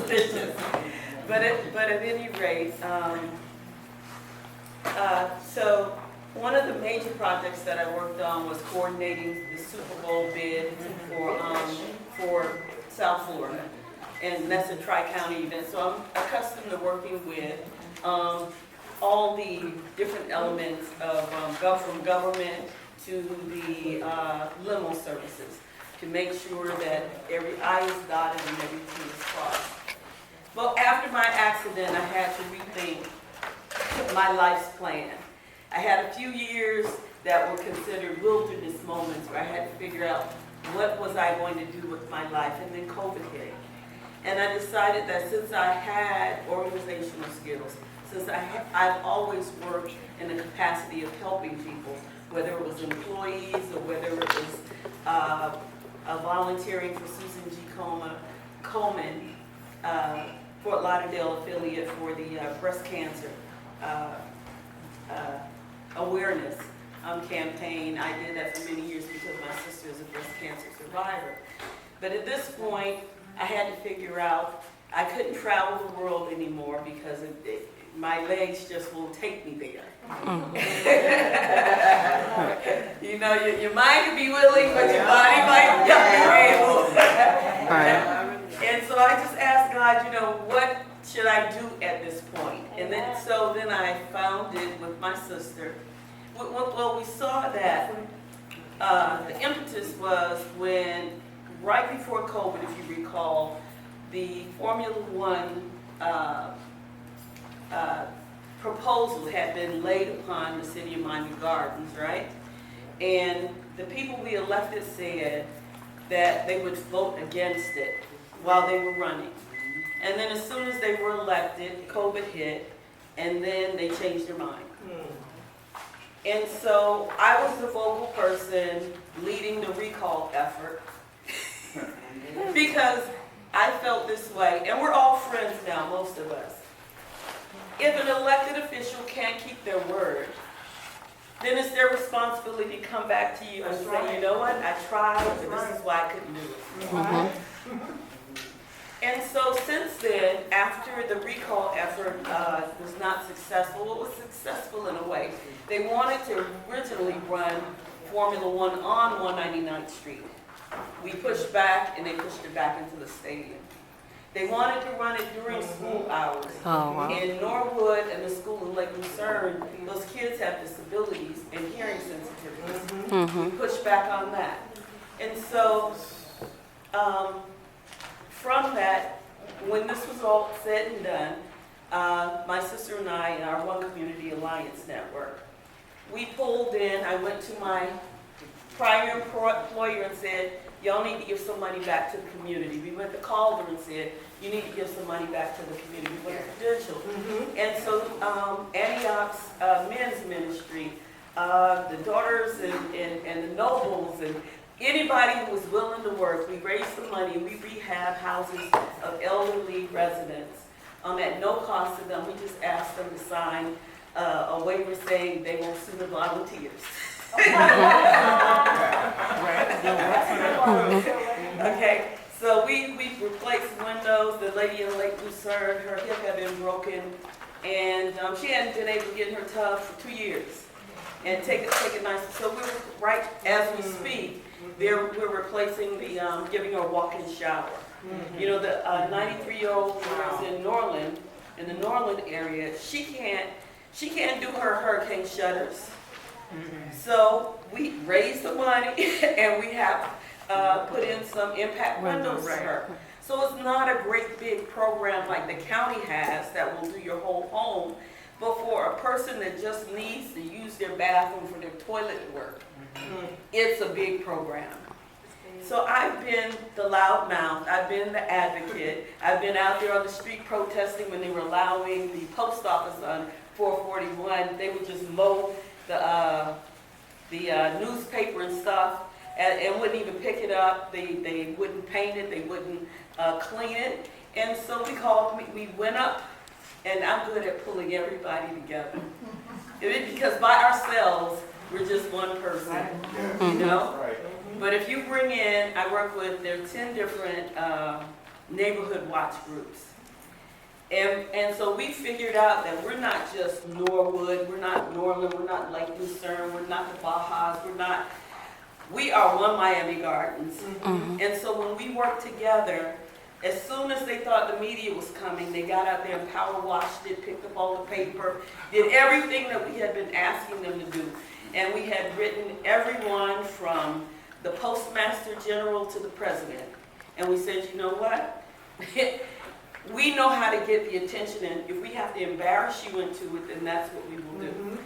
stitches. But at any rate, so one of the major projects that I worked on was coordinating the Super Bowl bid for South Florida. And that's a tri-county event. So I'm accustomed to working with all the different elements of from government to the limo services to make sure that every I is dotted and every T is crossed. Well, after my accident, I had to rethink my life's plan. I had a few years that were considered wilderness moments where I had to figure out what was I going to do with my life, and then COVID hit. And I decided that since I had organizational skills, since I've always worked in the capacity of helping people, whether it was employees or whether it was volunteering for Susan G. Komen, Fort Lauderdale affiliate for the breast cancer awareness campaign. I did that for many years because my sister is a breast cancer survivor. But at this point, I had to figure out, I couldn't travel the world anymore because my legs just won't take me there. You know, your mind can be willing, but your body might not be able. And so I just asked God, you know, what should I do at this point? And then I found it with my sister. Well, we saw that the impetus was when, right before COVID, if you recall, the Formula One proposal had been laid upon the city of Miami Gardens, right? And the people we elected said that they would vote against it while they were running. And then as soon as they were elected, COVID hit, and then they changed their mind. And so I was the vocal person leading the recall effort because I felt this way, and we're all friends now, most of us. If an elected official can't keep their word, then it's their responsibility to come back to you and say, you know what, I tried, but this is why I couldn't do it. And so since then, after the recall effort was not successful, well, it was successful in a way. They wanted to originally run Formula One on 199th Street. We pushed back, and they pushed it back into the stadium. They wanted to run it during school hours. In Norwood and the school in Lake Lucerne, those kids have disabilities and hearing sensitivities. We pushed back on that. And so from that, when this was all said and done, my sister and I, in our One Community Alliance network, we pulled in. I went to my prior employer and said, y'all need to give some money back to the community. We went to Calder and said, you need to give some money back to the community. We went to Prudential. And so Antioch's men's ministry the daughters and the nobles and anybody who was willing to work. We raised the money, we rehab houses of elderly residents at no cost to them. We just asked them to sign a waiver saying they won't sue the volunteers. Okay, so we replaced windows. The lady in Lake Lucerne, her hip had been broken, and she hadn't been able to get in her tub for 2 years. And take it nice. So we're right as we speak. We're replacing the giving her a walk-in shower. You know, the 93-year-old who is in Norland, in the Norland area, she can't do her hurricane shutters. So we raised the money and we have put in some impact windows for her. So it's not a great big program like the county has that will do your whole home, but for a person that just needs to use their bathroom for their toilet work, it's a big program. So I've been the loudmouth, I've been the advocate, I've been out there on the street protesting when they were allowing the post office on 441. They would just mow the newspaper and stuff and wouldn't even pick it up. They wouldn't paint it, they wouldn't clean it. And so we went up, and I'm good at pulling everybody together. Because by ourselves, we're just one person, you know? But if you bring in, there are 10 different neighborhood watch groups. And so we figured out that we're not just Norwood, we're not Norland, we're not Lake Lucerne, we're not the Bajas, we are one Miami Gardens. And so when we work together, as soon as they thought the media was coming, they got out there and power washed it, picked up all the paper, did everything that we had been asking them to do. And we had written everyone from the Postmaster General to the President. And we said, you know what? We know how to get the attention, and if we have to embarrass you into it, then that's what we will do.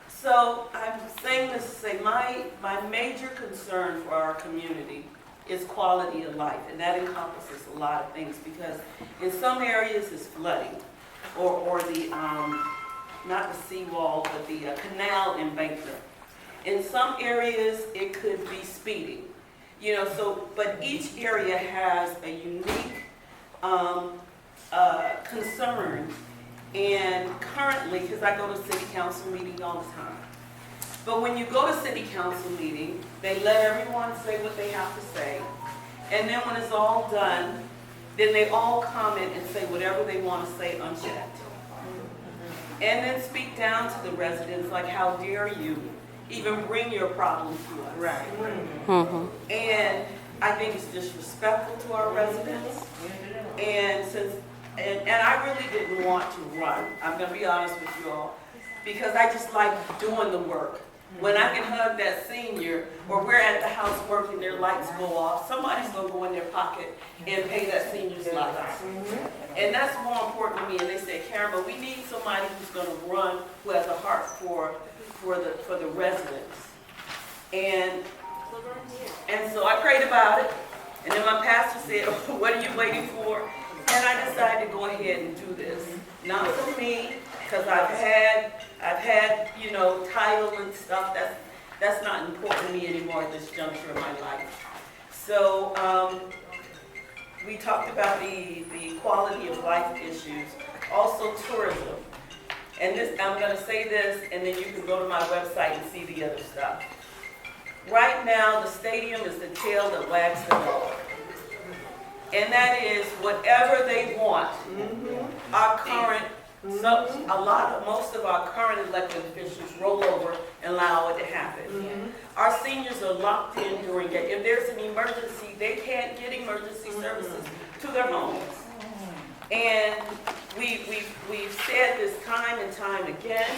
So I'm saying this to say my major concern for our community is quality of life, and that encompasses a lot of things, because in some areas it's flooding, or the, not the seawall, but the canal embankment. In some areas it could be speeding, you know, so, but each area has a unique concern. And currently, because I go to city council meeting all the time, but when you go to city council meeting, they let everyone say what they have to say, and then when it's all done, then they all comment and say whatever they want to say unchecked. And then speak down to the residents like, how dare you even bring your problem to us. Right. And I think it's disrespectful to our residents. And I really didn't want to run. I'm going to be honest with you all, because I just like doing the work. When I can hug that senior, or we're at the house working, their lights go off, somebody's going to go in their pocket and pay that senior's lights. And that's more important to me. And they said, Karen, but we need somebody who's going to run, who has a heart for the residents. And so I prayed about it. And then my pastor said, what are you waiting for? And I decided to go ahead and do this. Not for me, because I've had, you know, title and stuff. That's not important to me anymore at this juncture of my life. So we talked about the quality of life issues, also tourism. And this, I'm going to say this, and then you can go to my website and see the other stuff. Right now, the stadium is the tail that wags the dog. And that is whatever they want. Our current, most of our current elected officials roll over and allow it to happen. Our seniors are locked in during it. If there's an emergency, they can't get emergency services to their homes. And we've said this time and time again.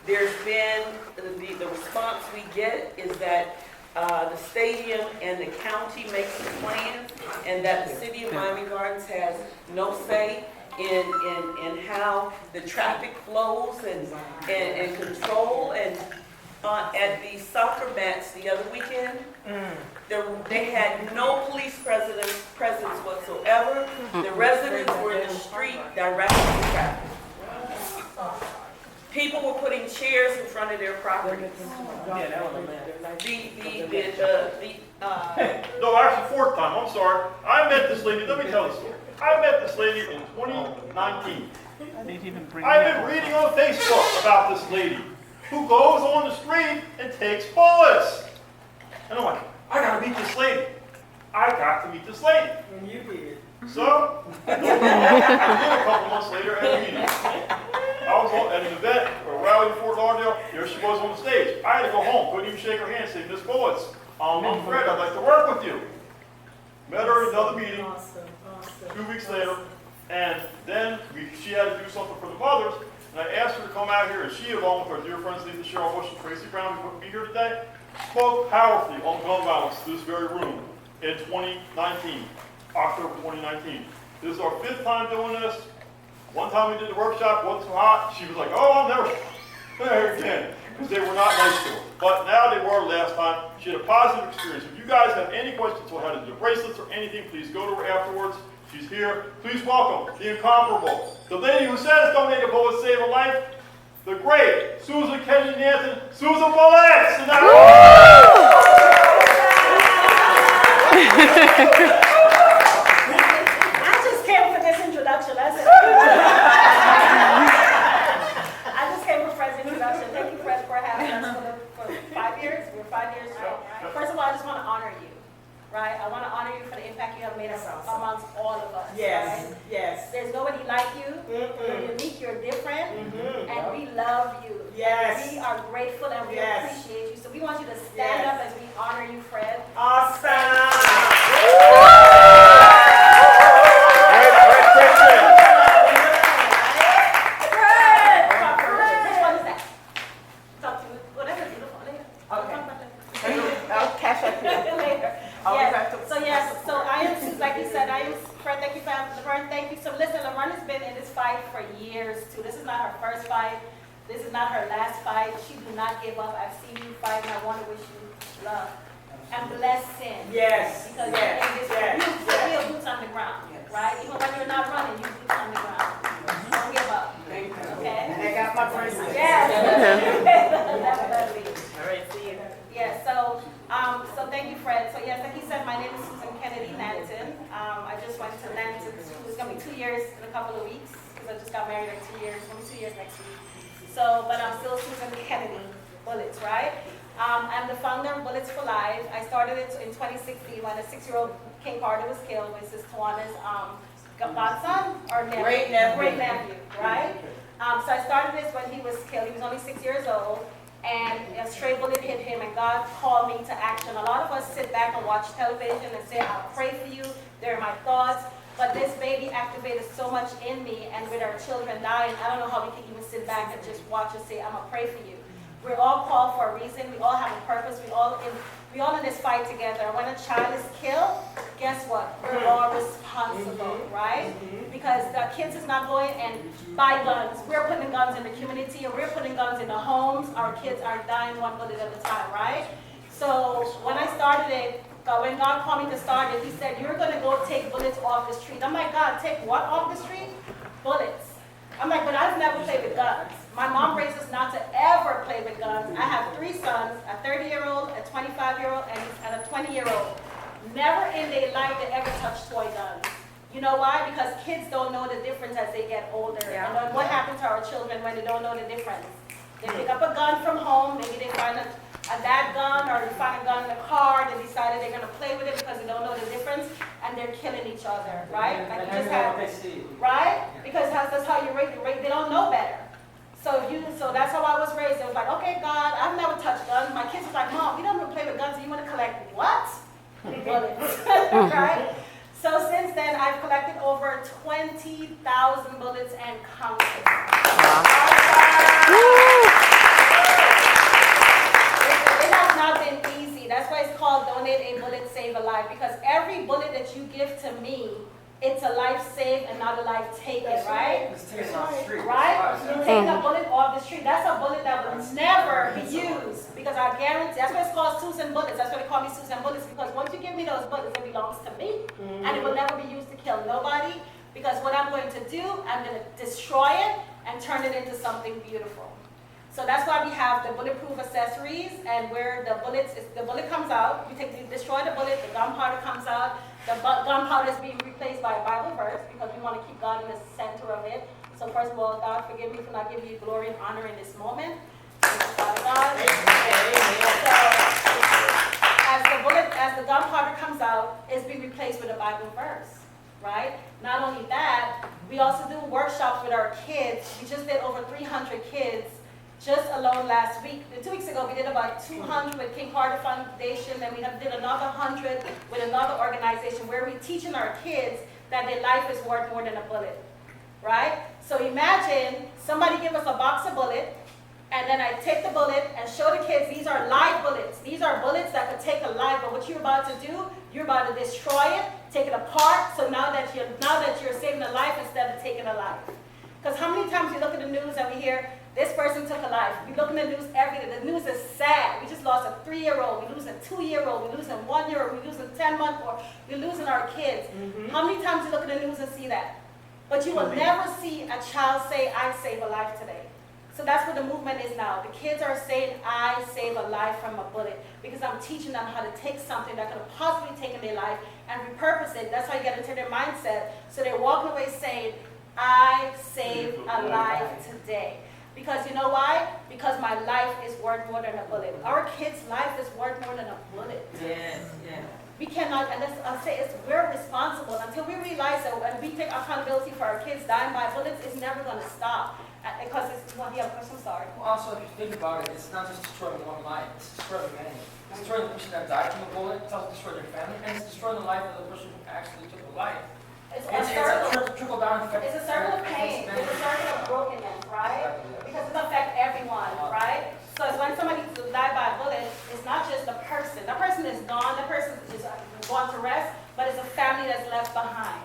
There's been, the response we get is that the stadium and the county makes the plans, and that the city of Miami Gardens has no say in how the traffic flows and control. And at the soccer match the other weekend, they had no police presence whatsoever. The residents were in the street directing traffic. People were putting chairs in front of their properties. No, actually, fourth time, I'm sorry. I met this lady, let me tell you the story. I met this lady in 2019. I've been reading on Facebook about this lady who goes on the street and takes bullets. And I'm like, I gotta meet this lady. I got to meet this lady. And you did. So, and then a couple months later at a meeting. I was at an event or a rally in Fort Lauderdale. There she was on the stage. I had to go home, couldn't even shake her hand, say, Miss Bullets, I'm Fred, I'd like to work with you. Met her at another meeting. Awesome. 2 weeks later, and then she had to do something for the mothers, and I asked her to come out here, and she, along with our dear friends Lisa Cheryl Bush and Tracy Brown, who couldn't be here today, spoke powerfully on gun violence to this very room in 2019, October 2019. This is our 5th time doing this. One time we did the workshop, wasn't so hot, she was like, oh, I'll never there again, because they were not nice to her. But now they were last time. She had a positive experience. If you guys have any questions on how to do bracelets or anything, please go to her afterwards. She's here. Please welcome the incomparable, the lady who says donate a bullet, save a life, the great Susan Kennedy Nanton, Susan Bullets! In the I just came for this introduction, that's it. I just came for Fred's introduction. Thank you, Fred, for having us for 5 years. We're 5 years strong. First of all, I just want to honor you, right? I want to honor you for the impact you have made amongst all of us. Yes, right? yes. There's nobody like you. You're unique, you're different, and we love you. Yes. We are grateful and we Yes. appreciate you. So we want you to stand up as we honor you, Fred. Awesome. Which one is that? Talk to me. Whatever, beautiful. Later. Okay. I'll catch up later. I'll be Yes. back to- So yes, so I am, like you said, I am, Fred, thank you for having Laverne, thank you. So listen, Laverne has been in this fight for years too. This is not her first fight. This is not her last fight. She do not give up. I've seen you fight and I want to wish you love and blessing. Yes, Because yes, in this, yes, you yes. feel boots on the ground, right? Even when you're not running, you boots on the ground. Don't give up, Thank you. okay? And I got my bracelet. Yes. Definitely. All right, see you. Yes, so thank you, Fred. So yes, like he said, my name is Susan Kennedy Nanton. I just went to Nanton. It's gonna be 2 years in a couple of weeks because I just got married like 2 years. It's gonna be 2 years next week. So, but I'm still Susan Kennedy Bullets, right? I'm the founder of Bullets for Life. I started it in 2016 when a 6-year-old King Carter was killed, which is Tawana's godson or nephew. Great nephew. Great nephew, right? So I started this when he was killed. He was only 6 years old. And a stray bullet hit him, and God called me to action. A lot of us sit back and watch television and say, I'll pray for you, they're my thoughts. But this baby activated so much in me, and with our children dying, I don't know how we can even sit back and just watch and say, I'm going to pray for you. We're all called for a reason. We all have a purpose. We all in this fight together. When a child is killed, guess what? We're all responsible, right? Because the kids is not going and buy guns. We're putting guns in the community, and we're putting guns in the homes. Our kids are dying one bullet at a time, right? So when I started it, when God called me to start it, he said, you're going to go take bullets off the street. I'm like, God, take what off the street? Bullets. I'm like, but I've never played with guns. My mom raised us not to ever play with guns. I have 3 sons, a 30-year-old, a 25-year-old, and a 20-year-old. Never in their life they ever touched toy guns. You know why? Because kids don't know the difference as they get older. Yeah. And then what happens to our children when they don't know the difference? They pick up a gun from home, maybe they find a dad gun, or they find a gun in the car, they decided they're going to play with it because they don't know the difference, and they're killing each other, right? Like you just had, right? Because that's how you rate, they don't know better. So that's how I was raised. It was like, okay, God, I've never touched guns. My kids was like, Mom, you don't even play with guns, and you want to collect what? Bullets, right? So since then, I've collected over 20,000 bullets and counting. It has not been easy. That's why it's called Donate a Bullet, Save a Life. Because every bullet that you give to me, it's a life saved and not a life taken, right? Right? You're taking a bullet off the street. That's a bullet that will never be used. Because I guarantee, that's why it's called Susan Bullets. That's why they call me Susan Bullets. Because once you give me those bullets, it belongs to me. And it will never be used to kill nobody. Because what I'm going to do, I'm going to destroy it and turn it into something beautiful. So that's why we have the bulletproof accessories, and where the bullet comes out, you destroy the bullet, the gunpowder comes out. The gunpowder is being replaced by a Bible verse because we want to keep God in the center of it. So first of all, God, forgive me for not giving you glory and honor in this moment. Father God. So, as the gunpowder comes out, it's being replaced with a Bible verse, right? Not only that, we also do workshops with our kids. We just did over 300 kids just alone last week. 2 weeks ago, we did about 200 with King Carter Foundation, and we did another 100 with another organization where we're teaching our kids that their life is worth more than a bullet, right? So imagine somebody give us a box of bullets, and then I take the bullet and show the kids these are live bullets. These are bullets that could take a life, but what you're about to do, you're about to destroy it, take it apart, so now that you're saving a life instead of taking a life. Because how many times we look at the news and we hear, this person took a life. We look in the news every day. The news is sad. We just lost a 3-year-old. We losing a 2-year-old. We losing a 1-year-old. We losing 10-month-old. We're losing our kids. How many times you look at the news and see that? But you will never see a child say, I save a life today. So that's what the movement is now. The kids are saying, I save a life from a bullet, because I'm teaching them how to take something that could have possibly taken their life and repurpose it. That's how you get into their mindset. So they're walking away saying, I saved a life today. Because you know why? Because my life is worth more than a bullet. Our kids' life is worth more than a bullet. Yes, yes. We cannot, and I'll say we're responsible until we realize that when we take accountability for our kids dying by bullets, it's never going to stop. Because it's one, yeah, I'm sorry. Well, also, if you think about it, it's not just destroying one life, it's destroying many. It's destroying the person that died from a bullet, it's also destroying their family, and it's destroying the life of the person who actually took a life. It's a trickle down effect. It's a circle of pain. It's a circle of brokenness, right? Because it affects everyone, right? So when somebody died by a bullet, it's not just the person. The person is gone. The person is gone to rest, but it's a family that's left behind.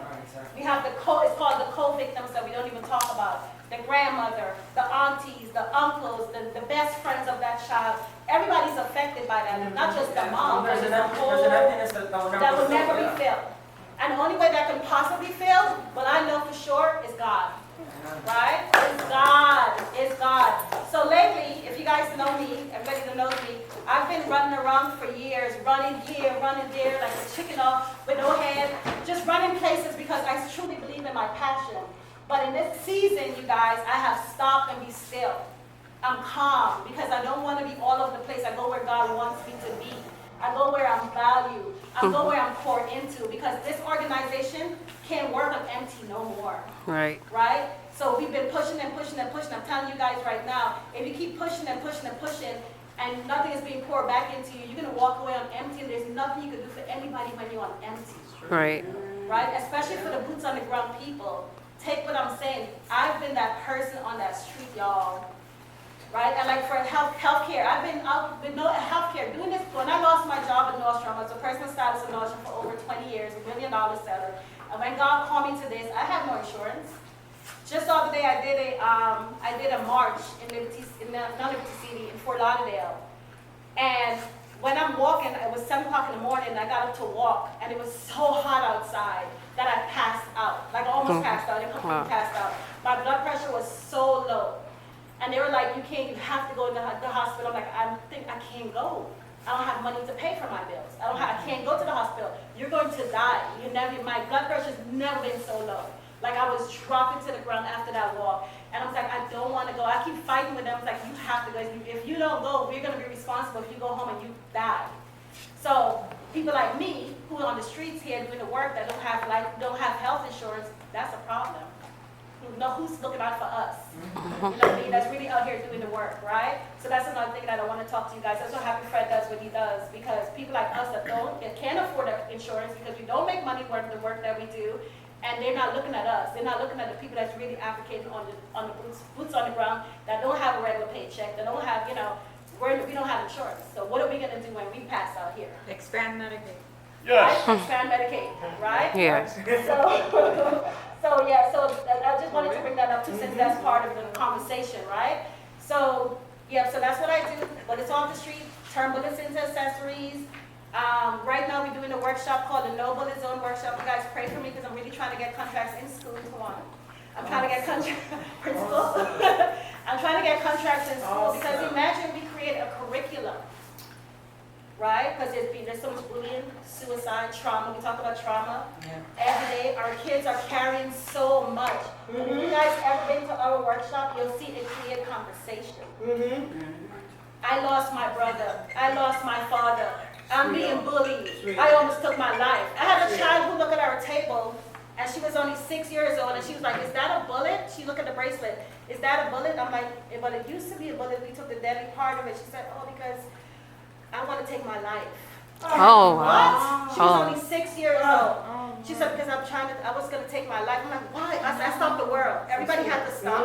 We have it's called the co-victims that we don't even talk about. The grandmother, the aunties, the uncles, the best friends of that child. Everybody's affected by that, not just the mom. There's an emptiness that will never be filled. And the only way that can possibly feel, well, I know for sure, is God. Right? It's God. It's God. So lately, if you guys know me, everybody that knows me, I've been running around for years, running here, running there, like a chicken off with no head, just running places because I truly believe in my passion. But in this season, you guys, I have stopped and be still. I'm calm because I don't want to be all over the place. I go where God wants me to be. I go where I'm valued. I go where I'm poured into, because this organization can't work on empty no more. Right. Right? So we've been pushing and pushing and pushing. I'm telling you guys right now, if you keep pushing and pushing and pushing and nothing is being poured back into you, you're going to walk away on empty, and there's nothing you can do for anybody when you're on empty. Right. Right? Especially for the boots on the ground people. Take what I'm saying. I've been that person on that street, y'all. Right? And like for healthcare, I've been out with no healthcare doing this. When I lost my job at Nordstrom, I was a personal stylist at Nordstrom for over 20 years, $1 million seller. And when God called me to this, I had no insurance. Just the other day, I did a march in Liberty City in Fort Lauderdale. And when I'm walking, it was 7 o'clock in the morning, and I got up to walk, and it was so hot outside that I passed out. Like almost passed out, and completely passed out. My blood pressure was so low. And they were like, you have to go to the hospital. I'm like, I can't go. I don't have money to pay for my bills. I can't go to the hospital. You're going to die. My blood pressure's never been so low. Like I was dropping to the ground after that walk. And I was like, I don't want to go. I keep fighting with them. I was like, you have to go. If you don't go, we're going to be responsible if you go home and you die. So people like me, who are on the streets here doing the work, that don't have health insurance, that's a problem. Who's looking out for us? You know what I mean? That's really out here doing the work, right? So that's another thing that I want to talk to you guys. That's what Happy Fred does what he does, because people like us that can't afford insurance because we don't make money working the work that we do, and they're not looking at us. They're not looking at the people that's really advocating on the boots on the ground, that don't have a regular paycheck, that don't have, we don't have insurance. So what are we going to do when we pass out here? Expand Medicaid. Yes. Right? Expand Medicaid, right? Yes. So I just wanted to bring that up too, since that's part of the conversation, right? So that's what I do. Bullets off the street, turn bullets into accessories. Right now we're doing a workshop called the No Bullet Zone Workshop. You guys pray for me because I'm really trying to get contracts in school. Come on. I'm trying to get principal. I'm trying to get contracts in school because Awesome. imagine we create a curriculum, right? Because there's so much bullying, suicide, trauma. We talk about trauma every day. Our kids are carrying so much. If you guys ever been to our workshop, you'll see it create conversation. I lost my brother. I lost my father. I'm being bullied. I almost took my life. I had a child who looked at our table, and she was only 6 years old, and she was like, "Is that a bullet?" She looked at the bracelet. "Is that a bullet?" I'm like, "Well, it used to be a bullet. We took the deadly part of it." She said, "Oh, because I want to take my life." Oh, What? wow. She was Oh. only 6 years old. She said, "Because I was going to take my life." I'm like, "Why?" I said, "I stopped the world. Everybody had to stop."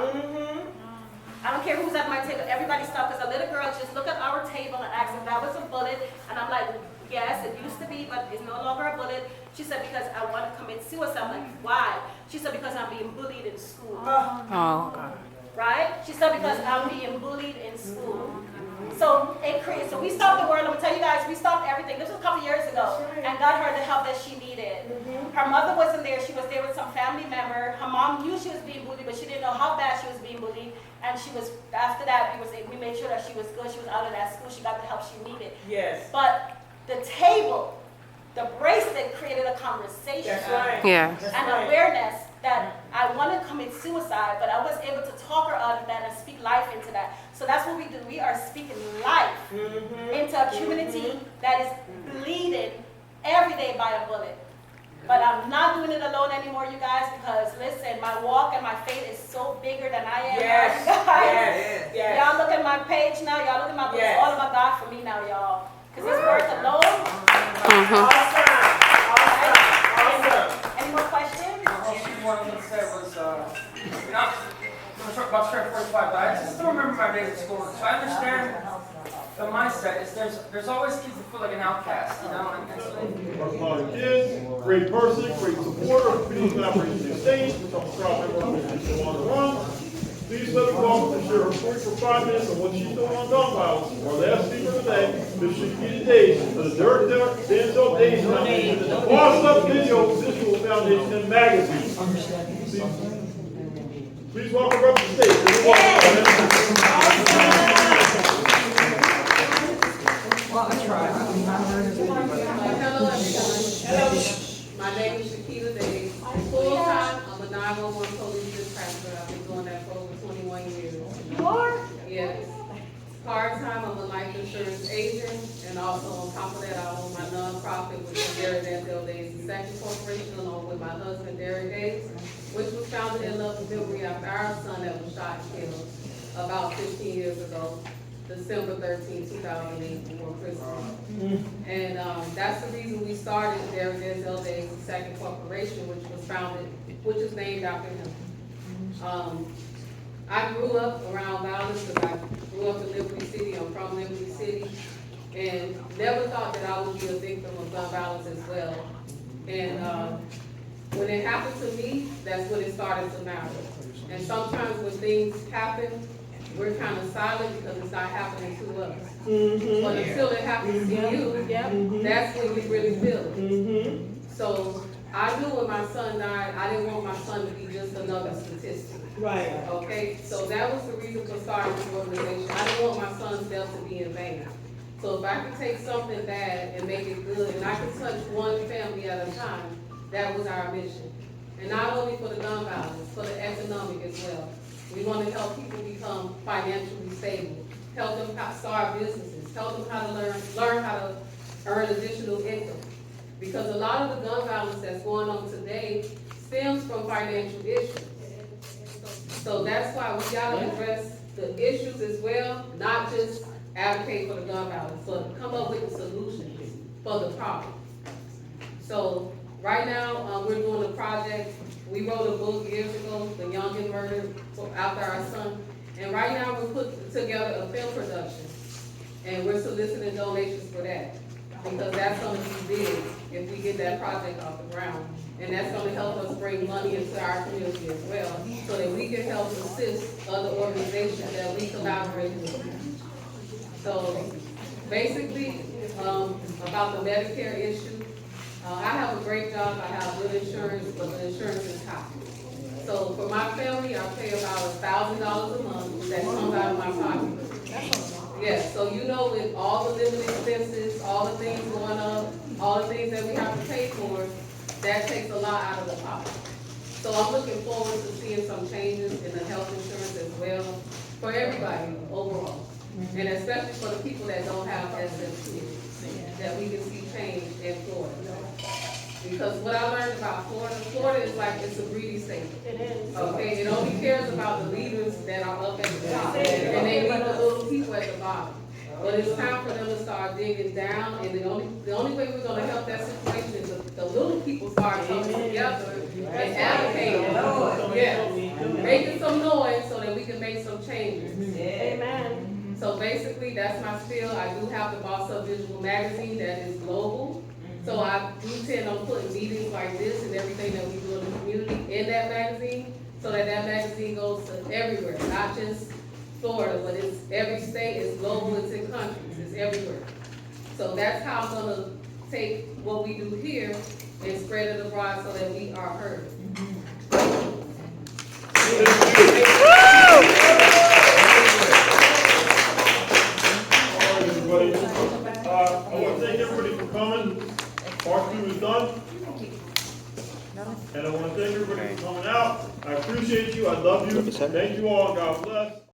I don't care who's at my table. Everybody stopped because a little girl just looked at our table and asked if that was a bullet. And I'm like, "Yes, it used to be, but it's no longer a bullet." She said, "Because I want to commit suicide." I'm like, "Why?" She said, "Because I'm being bullied in school." Oh, God. Right? She said, "Because I'm being bullied in school." So it creates, so we stopped the world. I'm gonna tell you guys, we stopped everything. This was a couple years ago, and got her the help that she needed. Her mother wasn't there. She was there with some family member. Her mom knew she was being bullied, but she didn't know how bad she was being bullied. And she was, after that, we made sure that she was good. She was out of that school. She got the help she needed. Yes. But the table, the bracelet created a conversation. That's right. Yeah. That's And right. awareness that I want to commit suicide, but I was able to talk her out of that and speak life into that. So that's what we do. We are speaking life into a community that is bleeding every day by a bullet. But I'm not doing it alone anymore, you guys, because listen, my walk and my faith is so bigger than I am. Yes. Now, you guys. Yes. Yes. Y'all look at my page now. Y'all look at my book. Yes. It's all about God for me now, y'all. Because His word alone. Mm-hmm. Awesome. Any more questions? All she wanted me to say was, you know, about strength 45 diets. I still remember my days at school, so I understand the mindset is there's always kids that feel like an outcast, you know, and so Kids, great person, great supporter, community collaboration to the state, which I'm proud member of the on the run. Please let me welcome to share her story for 5 minutes on what she's doing on gun violence. Our last speaker today, this should be the days of the Derek Denzel Days Foundation and the Boss Up Video Visual Foundation and Magazine. Please welcome her up to the stage. Hello, everyone. My name is Shakita Days. Full-time, I'm a 911 police dispatcher. I've been doing that for over 21 years. You are? Yes. Part-time, I'm a life insurance agent, and also on top of that, I own my nonprofit, which is Derek Denzel Days Second Corporation, along with my husband, Derek Days, which was founded in love and memory after our son that was shot and killed about 15 years ago. December 13, 2008, before Christmas. And that's the reason we started Derek Denzel Days Second Corporation, which was founded, which is named after him. I grew up around violence because I grew up in Liberty City. I'm from Liberty City, and never thought that I would be a victim of gun violence as well. And when it happened to me, that's when it started to matter. And sometimes when things happen, we're kind of silent because it's not happening to us. But until it happens to you, that's when you really feel it. So I knew when my son died, I didn't want my son to be just another statistic. Right. Okay, so that was the reason for starting this organization. I didn't want my son's death to be in vain. So if I could take something bad and make it good, and I could touch one family at a time, that was our mission. And not only for the gun violence, for the economic as well. We want to help people become financially stable, help them start businesses, help them how to learn how to earn additional income. Because a lot of the gun violence that's going on today stems from financial issues. So that's why we gotta address the issues as well, not just advocate for the gun violence, but come up with the solutions for the problem. So right now, we're doing a project. We wrote a book years ago, The Young and Murdered, after our son. And right now, we're putting together a film production. And we're soliciting donations for that. Because that's gonna be big if we get that project off the ground. And that's gonna help us bring money into our community as well, so that we can help assist other organizations that we collaborate with. So basically, about the Medicare issue, I have a great job, I have good insurance, but the insurance is high. So for my family, I pay about $1,000 a month that comes out of my pocket. Yeah, so you know, with all the living expenses, all the things going up, all the things that we have to pay for, that takes a lot out of the pocket. So I'm looking forward to seeing some changes in the health insurance as well, for everybody overall. And especially for the people that don't have access to it, that we can see change in Florida. Because what I learned about Florida, Florida is like, it's a greedy state. It is. Okay, it only cares about the leaders that are up at the top, and they leave the little people at the bottom. But it's time for them to start digging down, and the only way we're gonna help that situation is if the little people start coming together and advocating. Yeah, making some noise so that we can make some changes. Amen. So basically, that's my spiel. I do have the Boss Up Visual magazine that is global. So I do tend on putting meetings like this and everything that we do in the community in that magazine, so that that magazine goes to everywhere, not just Florida, but it's every state, it's global, it's in countries, it's everywhere. So that's how I'm gonna take what we do here and spread it abroad so that we are heard. Everybody, I want to thank everybody for coming. Part 2 is done. And I want to thank everybody for coming out. I appreciate you. I love you. Thank you all. God bless.